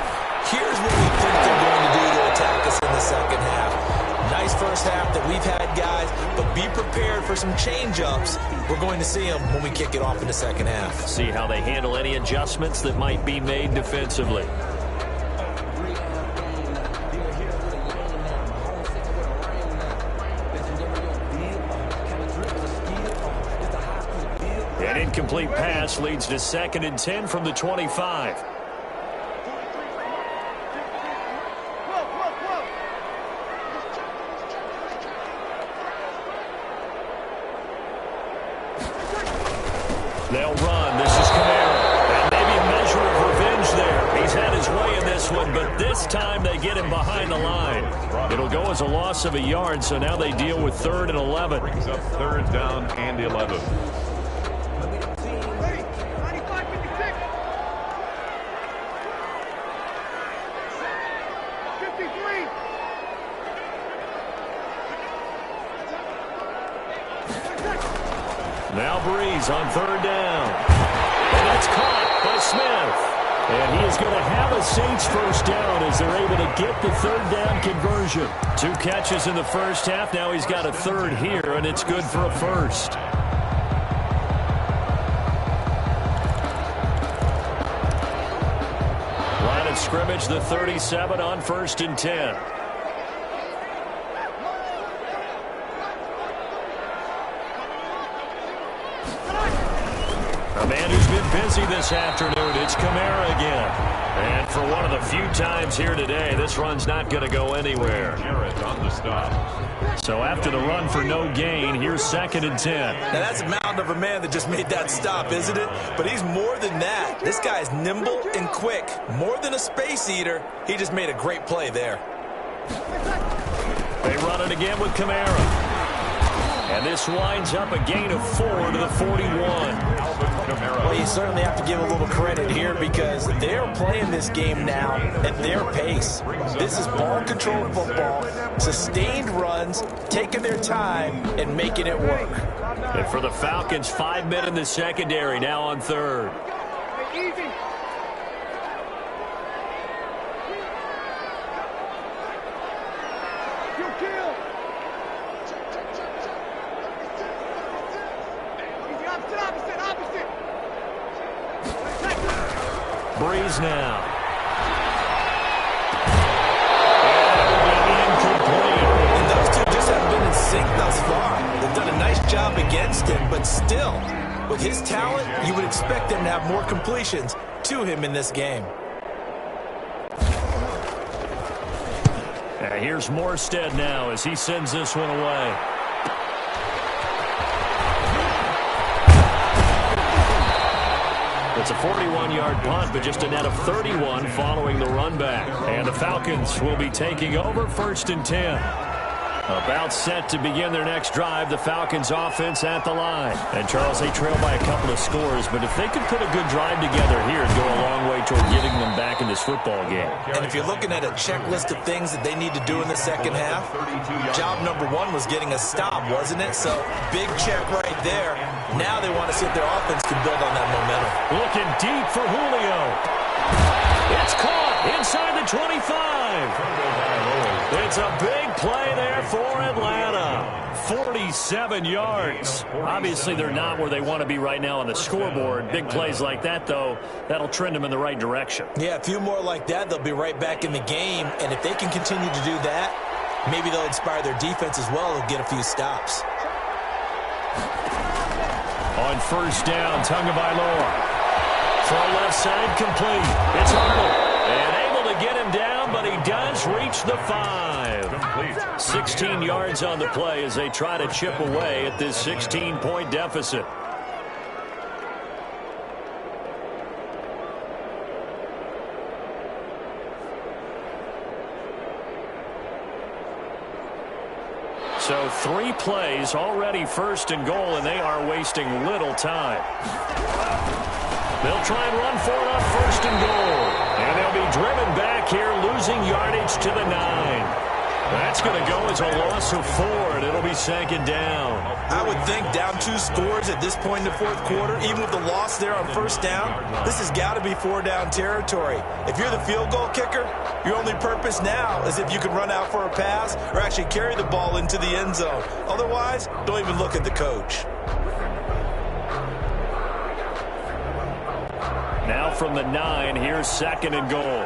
here's what we think they're going to do to attack us in the second half. Nice first half that we've had, guys, but be prepared for some change-ups. We're going to see them when we kick it off in the second half. See how they handle any adjustments that might be made defensively. An incomplete pass leads to 2nd and 10 from the 25. They'll run. This is Kamara. And maybe a measure of revenge there. He's had his way in this one, but this time they get him behind the line. It'll go as a loss of a yard, so now they deal with 3rd and 11. Brings up 3rd down and 11. Now Breeze on 3rd down. And that's caught by Smith. And he is going to have a Saints first down as they're able to get the 3rd down conversion. 2 catches in the first half. Now he's got a 3rd here, and it's good for a first. Line of scrimmage, the 37 on 1st and 10. A man who's been busy this afternoon, it's Kamara again. And for one of the few times here today, this run's not going to go anywhere. On the stop. So after the run for no gain, here's 2nd and 10. Now that's a mountain of a man that just made that stop, isn't it? But he's more than that. This guy's nimble and quick. More than a space eater. He just made a great play there. They run it again with Kamara. And this winds up a gain of 4 to the 41. Well, you certainly have to give a little credit here because they're playing this game now at their pace. This is ball control football, sustained runs, taking their time, and making it work. And for the Falcons, 5 men in the secondary now on 3rd. Breeze now. And those two just haven't been in sync thus far. They've done a nice job against him, but still, with his talent, you would expect them to have more completions to him in this game. Here's Morstead now as he sends this one away. It's a 41-yard punt, but just a net of 31 following the run back. And the Falcons will be taking over 1st and 10. About set to begin their next drive, the Falcons offense at the line. And Charles, they trail by a couple of scores, but if they could put a good drive together here, it'd go a long way toward getting them back in this football game. And if you're looking at a checklist of things that they need to do in the second half, job number 1 was getting a stop, wasn't it? So big check right there. Now they want to see if their offense can build on that momentum. Looking deep for Julio. It's caught inside the 25. It's a big play there for Atlanta. 47 yards. Obviously, they're not where they want to be right now on the scoreboard. Big plays like that, though, that'll trend them in the right direction. Yeah, a few more like that, they'll be right back in the game. And if they can continue to do that, maybe they'll inspire their defense as well and get a few stops. On 1st down, Tagovailoa. Throw left side complete. It's Arnold. And able to get him down, but he does reach the 5. 16 yards on the play as they try to chip away at this 16-point deficit. So 3 plays, already 1st and goal, and they are wasting little time. They'll try and run for it on 1st and goal. And they'll be driven back here, losing yardage to the 9. That's going to go as a loss of 4, and it'll be 2nd down. I would think down 2 scores at this point in the 4th quarter, even with the loss there on 1st down, this has got to be 4-down territory. If you're the field goal kicker, your only purpose now is if you can run out for a pass or actually carry the ball into the end zone. Otherwise, don't even look at the coach. Now from the 9, here's 2nd and goal.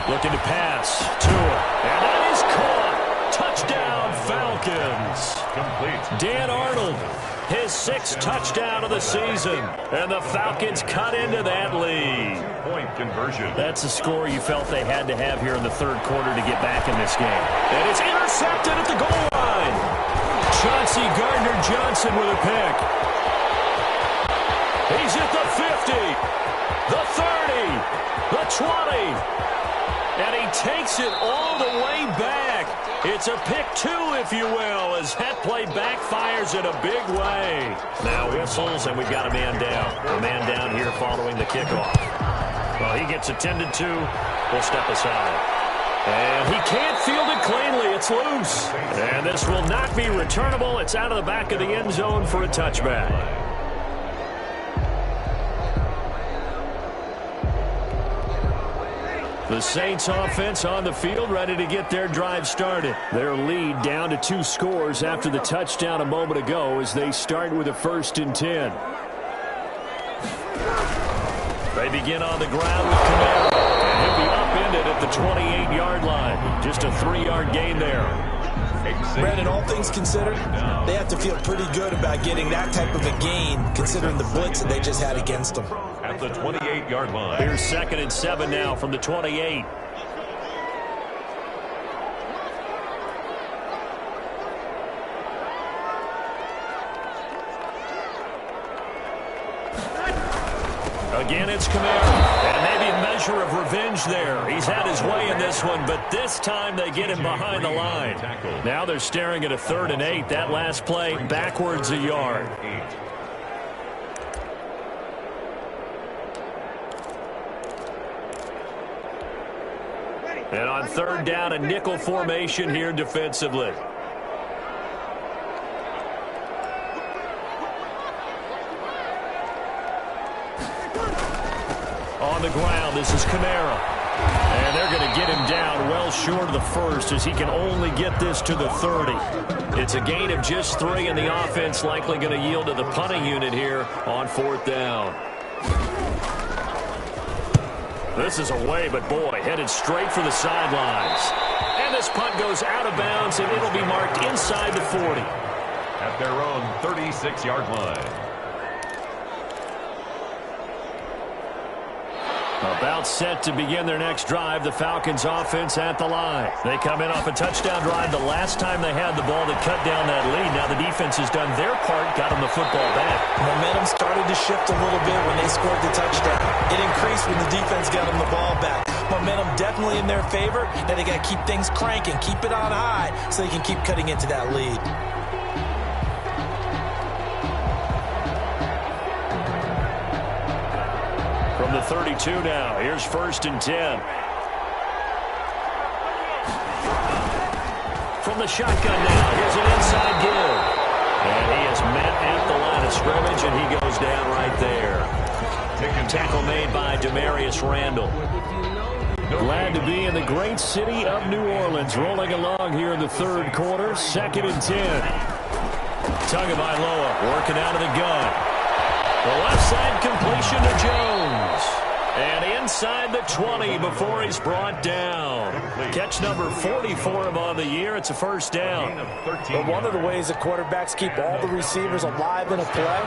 Looking to pass. Tua. And that is caught. Touchdown, Falcons. Complete. Dan Arnold, his 6th touchdown of the season. And the Falcons cut into that lead. 2-point conversion. That's a score you felt they had to have here in the 3rd quarter to get back in this game. And it's intercepted at the goal line. Chauncey Gardner-Johnson with a pick. He's at the 50, the 30, the 20. And he takes it all the way back. It's a pick 2, if you will, as that play backfires in a big way. Now whistles, and we've got a man down. A man down here following the kickoff. Well, he gets attended to. We'll step aside. And he can't field it cleanly. It's loose. And this will not be returnable. It's out of the back of the end zone for a touchback. The Saints offense on the field, ready to get their drive started. Their lead down to 2 scores after the touchdown a moment ago as they start with a 1st and 10. They begin on the ground with Kamara, and he'll be upended at the 28-yard line. Just a 3-yard gain there. Brandon, all things considered, they have to feel pretty good about getting that type of a gain, considering the blitz that they just had against them. At the 28-yard line. Here's 2nd and 7 now from the 28. Again, it's Kamara. And maybe a measure of revenge there. He's had his way in this one, but this time they get him behind the line. Now they're staring at a 3rd and 8. That last play, backwards a yard. And on 3rd down, a nickel formation here defensively. On the ground, this is Kamara. And they're going to get him down well short of the 1st as he can only get this to the 30. It's a gain of just 3, and the offense likely going to yield to the punting unit here on 4th down. This is away, but boy, headed straight for the sidelines. And this punt goes out of bounds, and it'll be marked inside the 40. At their own 36-yard line. About set to begin their next drive, the Falcons offense at the line. They come in off a touchdown drive the last time they had the ball that cut down that lead. Now the defense has done their part, got them the football back. Momentum started to shift a little bit when they scored the touchdown. It increased when the defense got them the ball back. Momentum definitely in their favor. Now they got to keep things cranking, keep it on high so they can keep cutting into that lead. From the 32 now, here's 1st and 10. From the shotgun now, here's an inside give. And he is met at the line of scrimmage, and he goes down right there. Tackle made by Demarius Randall. Glad to be in the great city of New Orleans, rolling along here in the 3rd quarter, 2nd and 10. Tagovailoa working out of the gun. The left side completion to Jones. And inside the 20 before he's brought down. Catch number 40 for him on the year. It's a 1st down. But one of the ways that quarterbacks keep all the receivers alive in a play,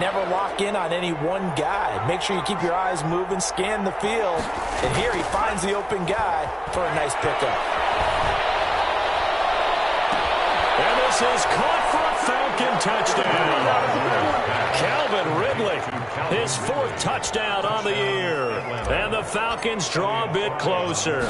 never lock in on any one guy. Make sure you keep your eyes moving, scan the field. And here he finds the open guy for a nice pickup. And this is caught for a Falcon touchdown. Calvin Ridley, his 4th touchdown on the year. And the Falcons draw a bit closer.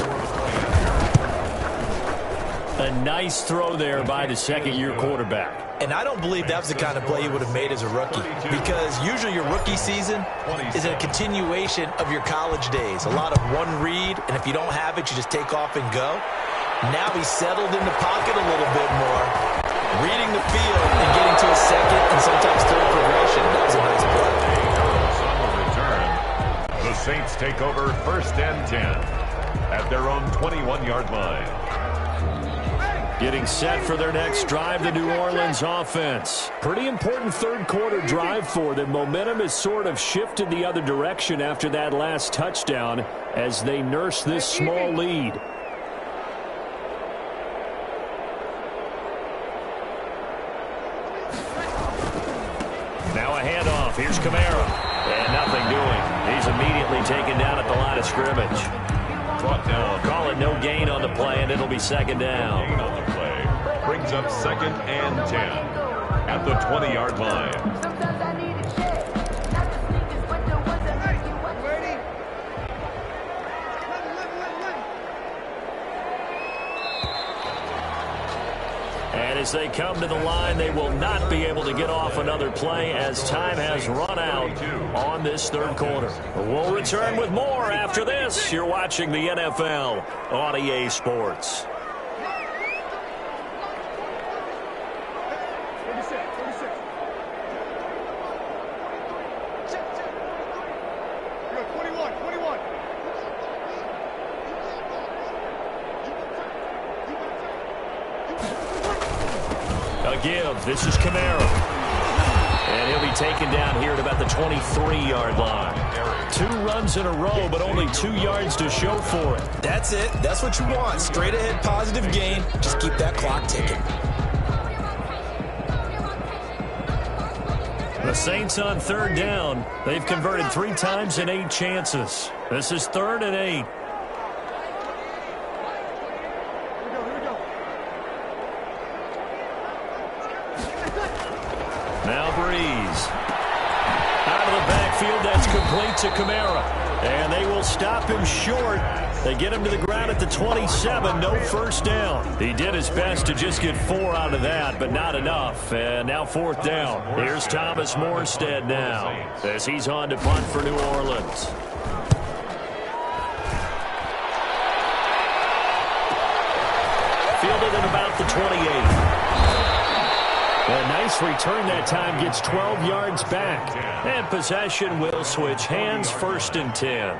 A nice throw there by the 2nd-year quarterback. And I don't believe that was the kind of play he would have made as a rookie, because usually your rookie season is a continuation of your college days. A lot of one read, and if you don't have it, you just take off and go. Now he's settled in the pocket a little bit more, reading the field and getting to a 2nd and sometimes 3rd progression. That was a nice play. On the return, the Saints take over 1st and 10 at their own 21-yard line. Getting set for their next drive, the New Orleans offense. Pretty important 3rd quarter drive for them. Momentum has sort of shifted the other direction after that last touchdown as they nurse this small lead. Now a handoff. Here's Kamara. And nothing doing. He's immediately taken down at the line of scrimmage. Brought down. Call it no gain on the play, and it'll be 2nd down. Gain on the play brings up 2nd and 10 at the 20-yard line. Sometimes I need a check. Not the sneakers, but the ones that make you what you ready? And as they come to the line, they will not be able to get off another play as time has run out on this 3rd quarter. We'll return with more after this. You're watching the NFL on EA Sports. Give. This is Kamara. And he'll be taken down here at about the 23-yard line. 2 runs in a row, but only 2 yards to show for it. That's it. That's what you want. Straight ahead, positive gain. Just keep that clock ticking. The Saints on 3rd down. They've converted 3 times in 8 chances. This is 3rd and 8. Now Breeze. Out of the backfield, that's complete to Kamara. And they will stop him short. They get him to the ground at the 27, no first down. He did his best to just get 4 out of that, but not enough. And now 4th down. Here's Thomas Morstead now as he's on to punt for New Orleans. Fielded at about the 28. A nice return that time, gets 12 yards back. And possession will switch hands, 1st and 10.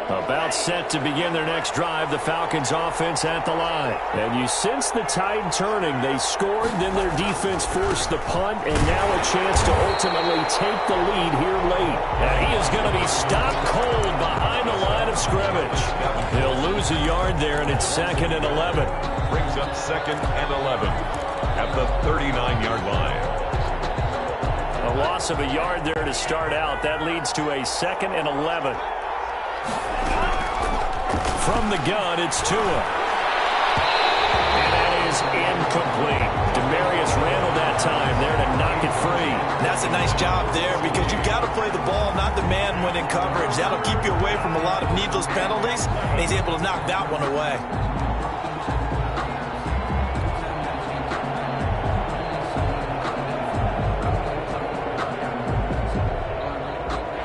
About set to begin their next drive, the Falcons offense at the line. And you sense the tide turning. They scored, then their defense forced the punt, and now a chance to ultimately take the lead here late. And he is going to be stopped cold behind the line of scrimmage. He'll lose a yard there, and it's 2nd and 11. Brings up 2nd and 11 at the 39-yard line. A loss of a yard there to start out. That leads to a 2nd and 11. From the gun, it's Tua. And that is incomplete. Demarius Randall that time there to knock it free. That's a nice job there because you've got to play the ball, not the man when in coverage. That'll keep you away from a lot of needless penalties, and he's able to knock that one away.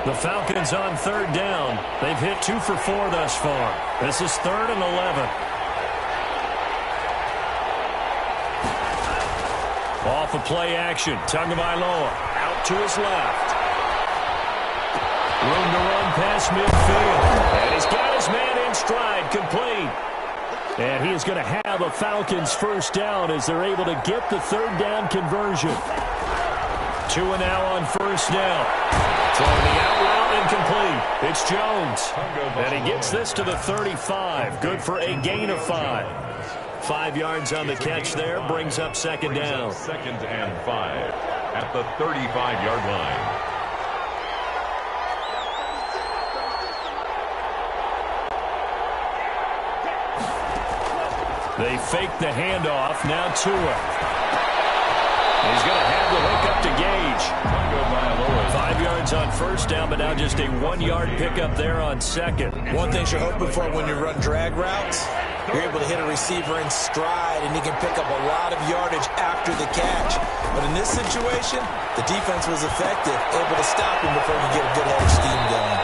The Falcons on 3rd down. They've hit 2 for 4 thus far. This is 3rd and 11. Off of play action. Tagovailoa out to his left. Room to run past midfield. And he's got his man in stride, complete. And he is going to have a Falcons 1st down as they're able to get the 3rd down conversion. Tua now on 1st down. Throwing the out route, incomplete. It's Jones. And he gets this to the 35. Good for a gain of 5. 5 yards on the catch there. Brings up 2nd down. 2nd and 5 at the 35-yard line. They fake the handoff. Now Tua. He's going to have the hook up to Gage. 5 yards on 1st down, but now just a 1-yard pickup there on 2nd. One thing you're hoping for when you run drag routes, you're able to hit a receiver in stride, and he can pick up a lot of yardage after the catch. But in this situation, the defense was effective, able to stop him before he get a good head of steam going.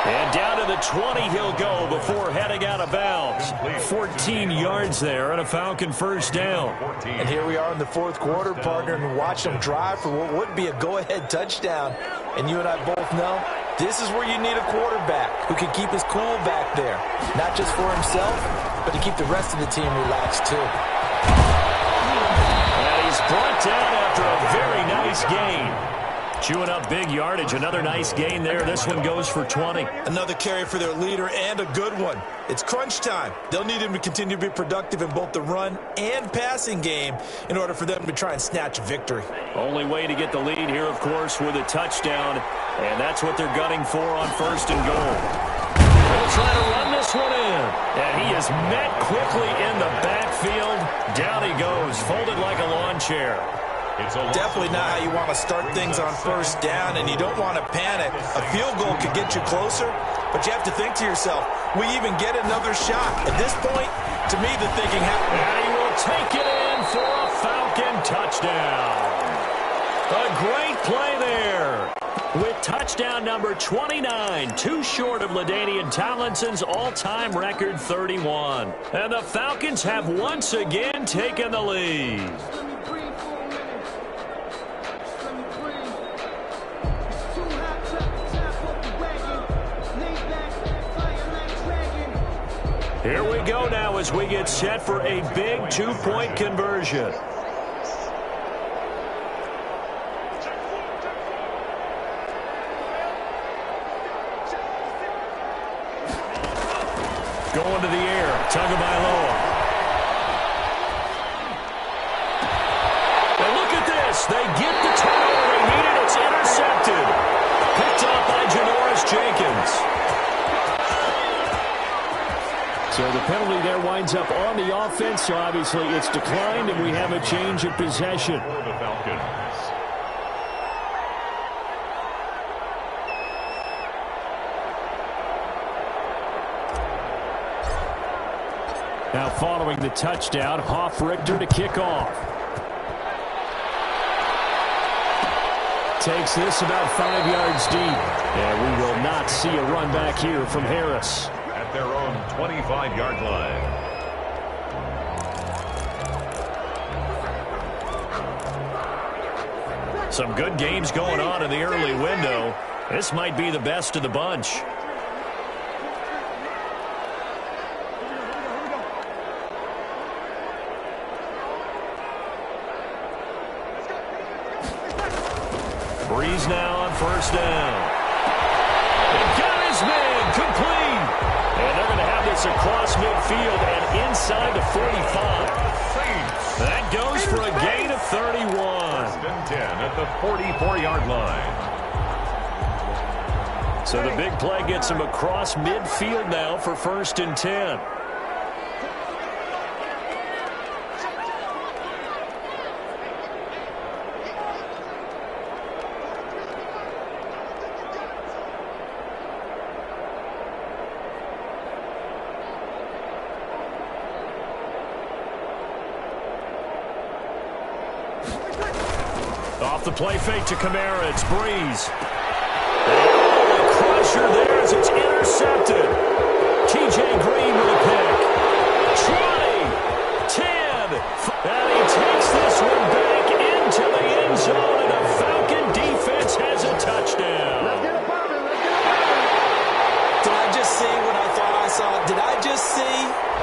And down to the 20 he'll go before heading out of bounds. 14 yards there and a Falcon 1st down. And here we are in the 4th quarter, partner, and watch them drive for what would be a go-ahead touchdown. And you and I both know this is where you need a quarterback who can keep his cool back there. Not just for himself, but to keep the rest of the team relaxed too. And he's brought down after a very nice gain. Chewing up big yardage. Another nice gain there. This one goes for 20. Another carry for their leader and a good one. It's crunch time. They'll need him to continue to be productive in both the run and passing game in order for them to try and snatch a victory. Only way to get the lead here, of course, with a touchdown. And that's what they're gunning for on 1st and goal. They'll try to run this one in. And he is met quickly in the backfield. Down he goes, folded like a lawn chair. Definitely not how you want to start things on 1st down, and you don't want to panic. A field goal could get you closer, but you have to think to yourself, we even get another shot. At this point, to me, the thinking happens. And he will take it in for a Falcon touchdown. A great play there. With touchdown number 29, too short of LaDainian Tomlinson's all-time record 31. And the Falcons have once again taken the lead. Here we go now as we get set for a big two-point conversion. Going to the air, Tagovailoa. And look at this. They get the turnover they needed. It's intercepted. Picked up by Janoris Jenkins. So the penalty there winds up on the offense. So obviously it's declined, and we have a change of possession. For the Falcons. Now following the touchdown, Hoff-Richter to kick off. Takes this about 5 yards deep. And we will not see a run back here from Harris. At their own 25-yard line. Some good games going on in the early window. This might be the best of the bunch. Breeze now on first down. He got his man complete. And they're going to have this across midfield and inside the 45. That goes for a gain of 31. First and 10 at the 44-yard line. So the big play gets him across midfield now for first and 10. Off the play fake to Kamara, it's Breeze. Oh, a crusher there as it's intercepted. T.J. Green with a pick. 20, 10, and he takes this one back into the end zone, and the Falcon defense has a touchdown. Did I just see what I thought I saw? Did I just see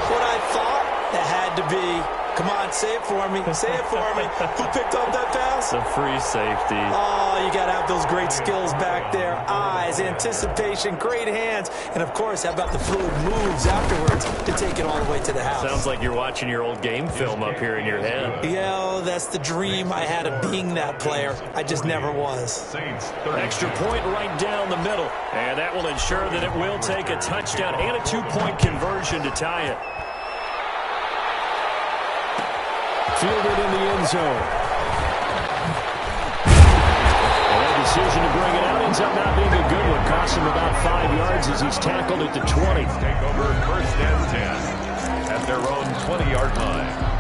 what I thought? That had to be. Come on, say it for me. Say it for me. Who picked up that pass? The free safety. Oh, you got to have those great skills back there. Eyes, anticipation, great hands. And, of course, how about the fluid moves afterwards to take it all the way to the house? Sounds like you're watching your old game film up here in your head. Yeah, that's the dream I had of being that player. I just never was. Extra point right down the middle. And that will ensure that it will take a touchdown and a two-point conversion to tie it. Fielded in the end zone. And a decision to bring it out ends up not being a good one. Costs him about 5 yards as he's tackled at the 20. Take over first and 10 at their own 20-yard line.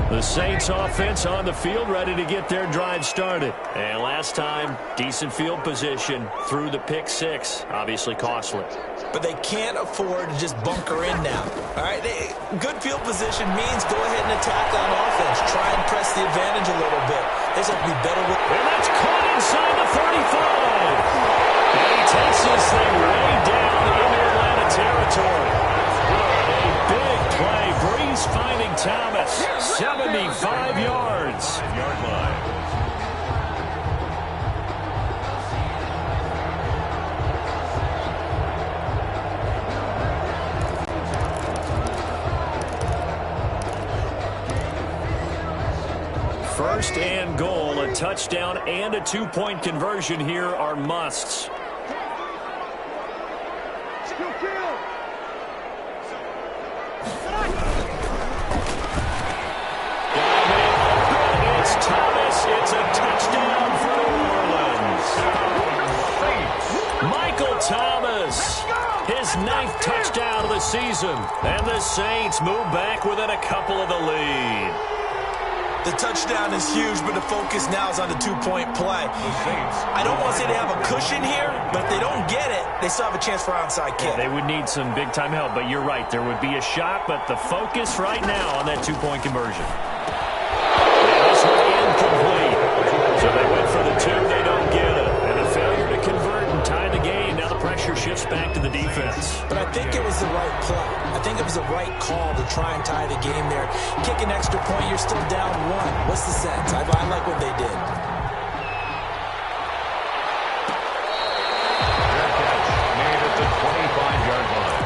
The Saints offense on the field, ready to get their drive started. And last time, decent field position through the pick six. Obviously costly. But they can't afford to just bunker in now. All right, good field position means go ahead and attack on offense. Try and press the advantage a little bit. They just have to be better with. And that's caught inside the 35. And he takes this thing way down into Atlanta territory. A big play. Breeze finding Thomas. 75 yards. 5-yard line. First and goal, a touchdown and a two-point conversion here are musts. It's Thomas. It's a touchdown for New Orleans. Michael Thomas, his 9th touchdown of the season. And the Saints move back within a couple of the lead. The touchdown is huge, but the focus now is on the two-point play. I don't want to say they have a cushion here, but if they don't get it, they still have a chance for onside kick. They would need some big-time help, but you're right. There would be a shot, but the focus right now on that two-point conversion. And this one incomplete. So they went for the two. They don't get it. And a failure to convert and tie the game. Now the pressure shifts back to the the defense. But I think it was the right play. I think it was the right call to try and tie the game there. Kick an extra point, you're still down one. What's the sense? I like what they did. Made at the 25-yard line.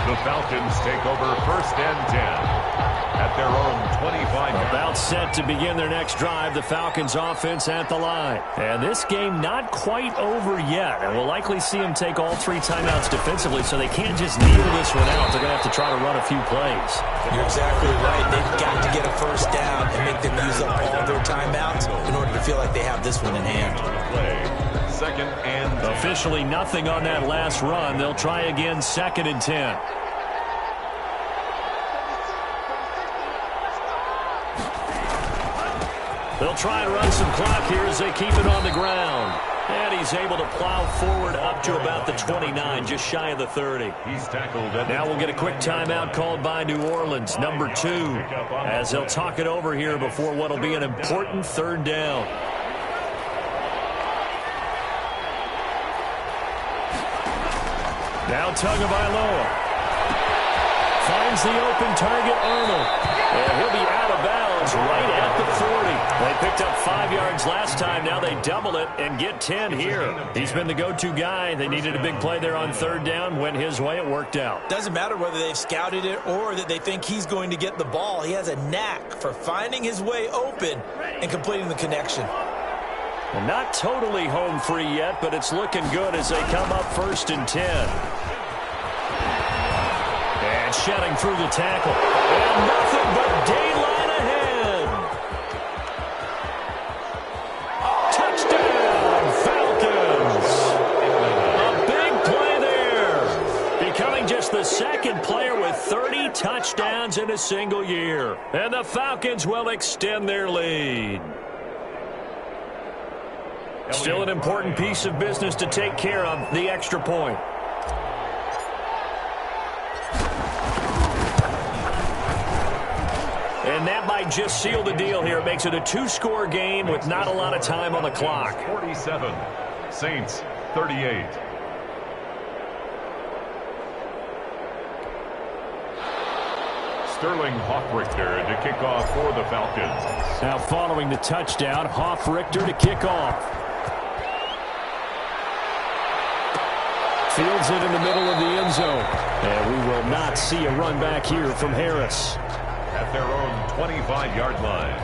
The Falcons take over 1st and 10 at their own 25-yard. About set to begin their next drive, the Falcons offense at the line. And this game not quite over yet. And we'll likely see them take all 3 timeouts defensively, so they can't just kneel this one out. They're going to have to try to run a few plays. You're exactly right. They've got to get a first down and make them use up all their timeouts in order to feel like they have this one in hand. Play. 2nd and 10. Officially nothing on that last run. They'll try again 2nd and 10. They'll try and run some clock here as they keep it on the ground. And he's able to plow forward up to about the 29, just shy of the 30. He's tackled. Now we'll get a quick timeout called by New Orleans, number 2, as they'll talk it over here before what will be an important 3rd down. Now Tagovailoa finds the open target, Arnold. And he'll be out of bounds right at the 40. They picked up 5 yards last time. Now they double it and get 10 here. He's been the go-to guy. They needed a big play there on 3rd down. Went his way. It worked out. Doesn't matter whether they've scouted it or that they think he's going to get the ball. He has a knack for finding his way open and completing the connection. Well, not totally home free yet, but it's looking good as they come up 1st and 10. And shedding through the tackle. And nothing but daylight ahead. Touchdown, Falcons. A big play there. Becoming just the 2nd player with 30 touchdowns in a single year. And the Falcons will extend their lead. Still an important piece of business to take care of, the extra point. And that might just seal the deal here. It makes it a 2-score game with not a lot of time on the clock. 47, Saints 38. Sterling Hoffrichter to kick off for the Falcons. Now following the touchdown, Hoffrichter to kick off. Fields it in the middle of the end zone. And we will not see a run back here from Harris. At their own 25-yard line.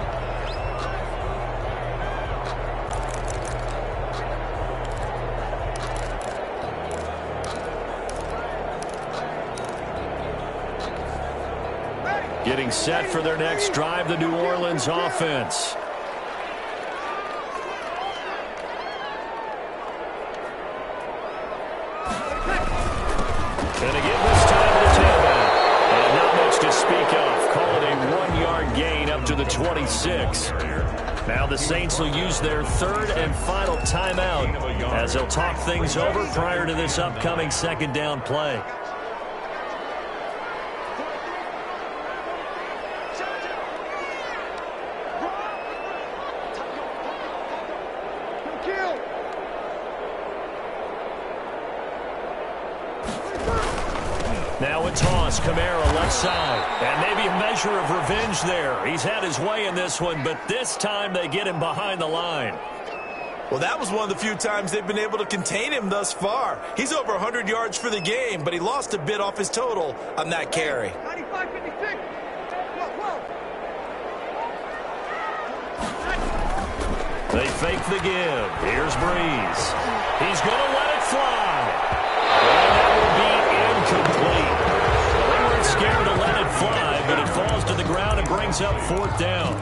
Getting set for their next drive, the New Orleans offense. And again this time to the tailback. And not much to speak of. Call it a 1-yard gain up to the 26. Now the Saints will use their 3rd and final timeout as they'll talk things over prior to this upcoming 2nd down play. Now a toss, Kamara left side. And maybe a measure of revenge there. He's had his way in this one, but this time they get him behind the line. Well, that was one of the few times they've been able to contain him thus far. He's over 100 yards for the game, but he lost a bit off his total on that carry. 95-56. They fake the give. Here's Breeze. He's going to let it fly. And that will be incomplete. They weren't scared to let it fly, but it falls to the ground and brings up 4th down.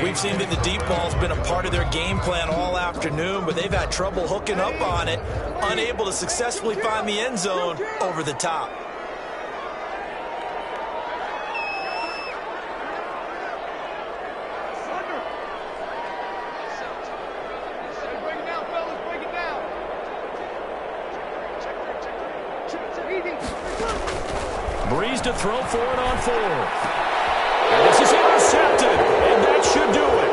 We've seen that the deep ball's been a part of their game plan all afternoon, but they've had trouble hooking up on it, unable to successfully find the end zone over the top. Breeze to throw for it on 4th. And this is intercepted, and that should do it.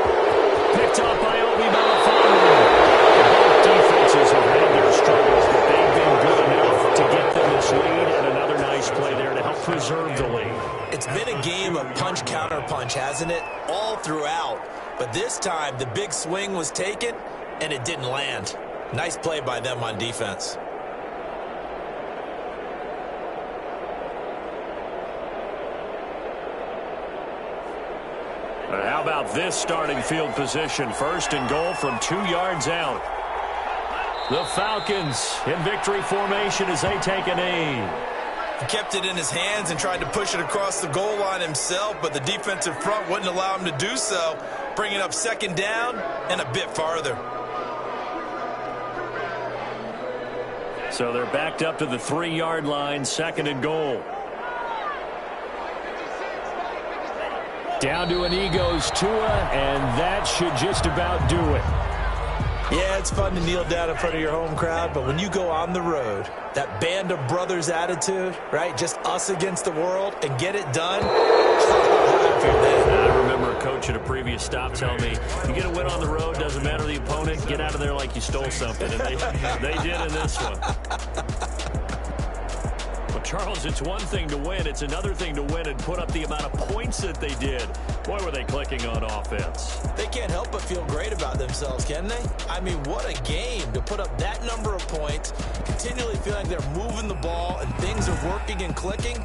Picked up by Obi Melifonwu. Both defenses have had their struggles, but they've been good enough to get them challenge, hasn't it? All throughout. But this time, the big swing was taken, and it didn't land. Nice play by them on defense. How about this starting field position? First and goal from 2 yards out. The Falcons in victory formation as they take a knee. He kept it in his hands and tried to push it across the goal line himself, but the defensive front wouldn't allow him to do so, bringing up second down and a bit farther. So they're backed up to the 3-yard line, second and goal. Down to an knee goes Tua, and that should just about do it. Yeah, it's fun to kneel down in front of your home crowd, but when you go on the road, that band of brothers attitude, right, just us against the world, and get it done, I remember a coach at a previous stop telling me, you get a win on the road, doesn't matter the opponent, get out of there like you stole something, and they did in this one. Charles, it's one thing to win. It's another thing to win and put up the amount of points that they did. Boy, were they clicking on offense. They can't help but feel great about themselves, can they? I mean, what a game to put up that number of points, continually feeling like they're moving the ball and things are working and clicking.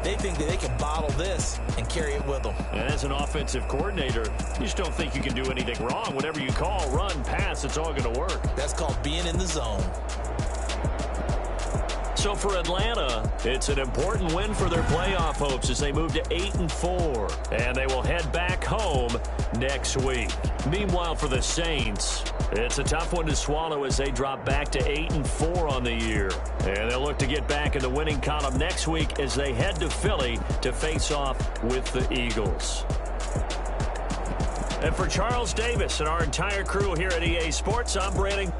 They think that they can bottle this and carry it with them. And as an offensive coordinator, you just don't think you can do anything wrong. Whatever you call, run, pass, it's all going to work. That's called being in the zone. So for Atlanta, it's an important win for their playoff hopes as they move to 8-4, and they will head back home next week. Meanwhile, for the Saints, it's a tough one to swallow as they drop back to 8-4 on the year. And they'll look to get back in the winning column next week as they head to Philly to face off with the Eagles. And for Charles Davis and our entire crew here at EA Sports, I'm Brandon.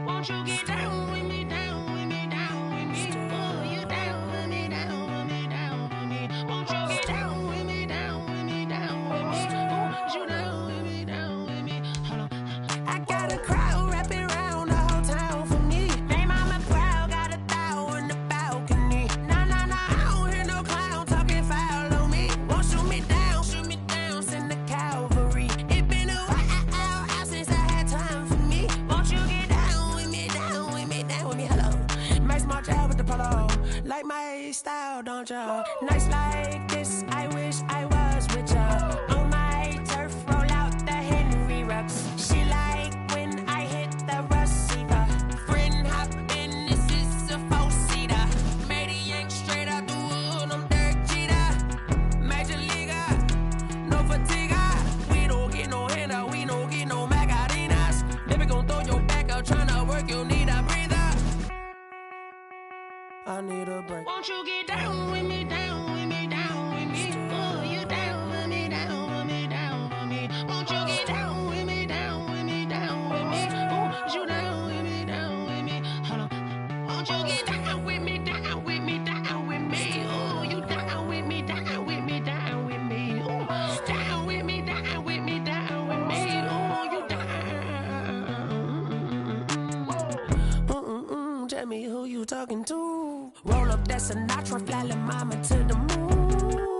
Won't you get down with me, down with me, down with me? Oh, you down with me, down with me, down with me. Won't you get down with me, down with me, down with me? Oh, you down with me, down with me? Hold on. I got a crowd wrapping around the whole town for me. They mama proud, got a thou in the balcony. Nah, nah, nah, I don't hear no clown talking foul on me. Won't shoot me down, send the cavalry. It been a while since I had time for me. Won't you get down with me, down with me, down with me? Hello. Max March out with the polo. Like my style, don't ya? Nights like this, I wish I was with ya. On my turf, roll out the Henry Rux. She like when I hit the receiver. Friend hop in, this is a four-seater. Made a yank straight out the wood, I'm Derek Jeter. Major leaguer, no fatigue. We don't get no handout, we don't get no Macarinas. Never gon' throw your back out, tryna work, you need a breather. I need a break. Won't you get down with me, down with me, down with me? Oh, you down with me, down with me, down with me? Won't you get down with me, down with me, down with me? Oh, you down with me, down with me? Hold on. Won't you get down with me, down with me, down with me? Oh, you down with me, down with me, down with me? Oh, down with me, down with me, down with me? Oh, you down. Tell me who you talking to. Roll up that Sinatra, fly la mama to the moon.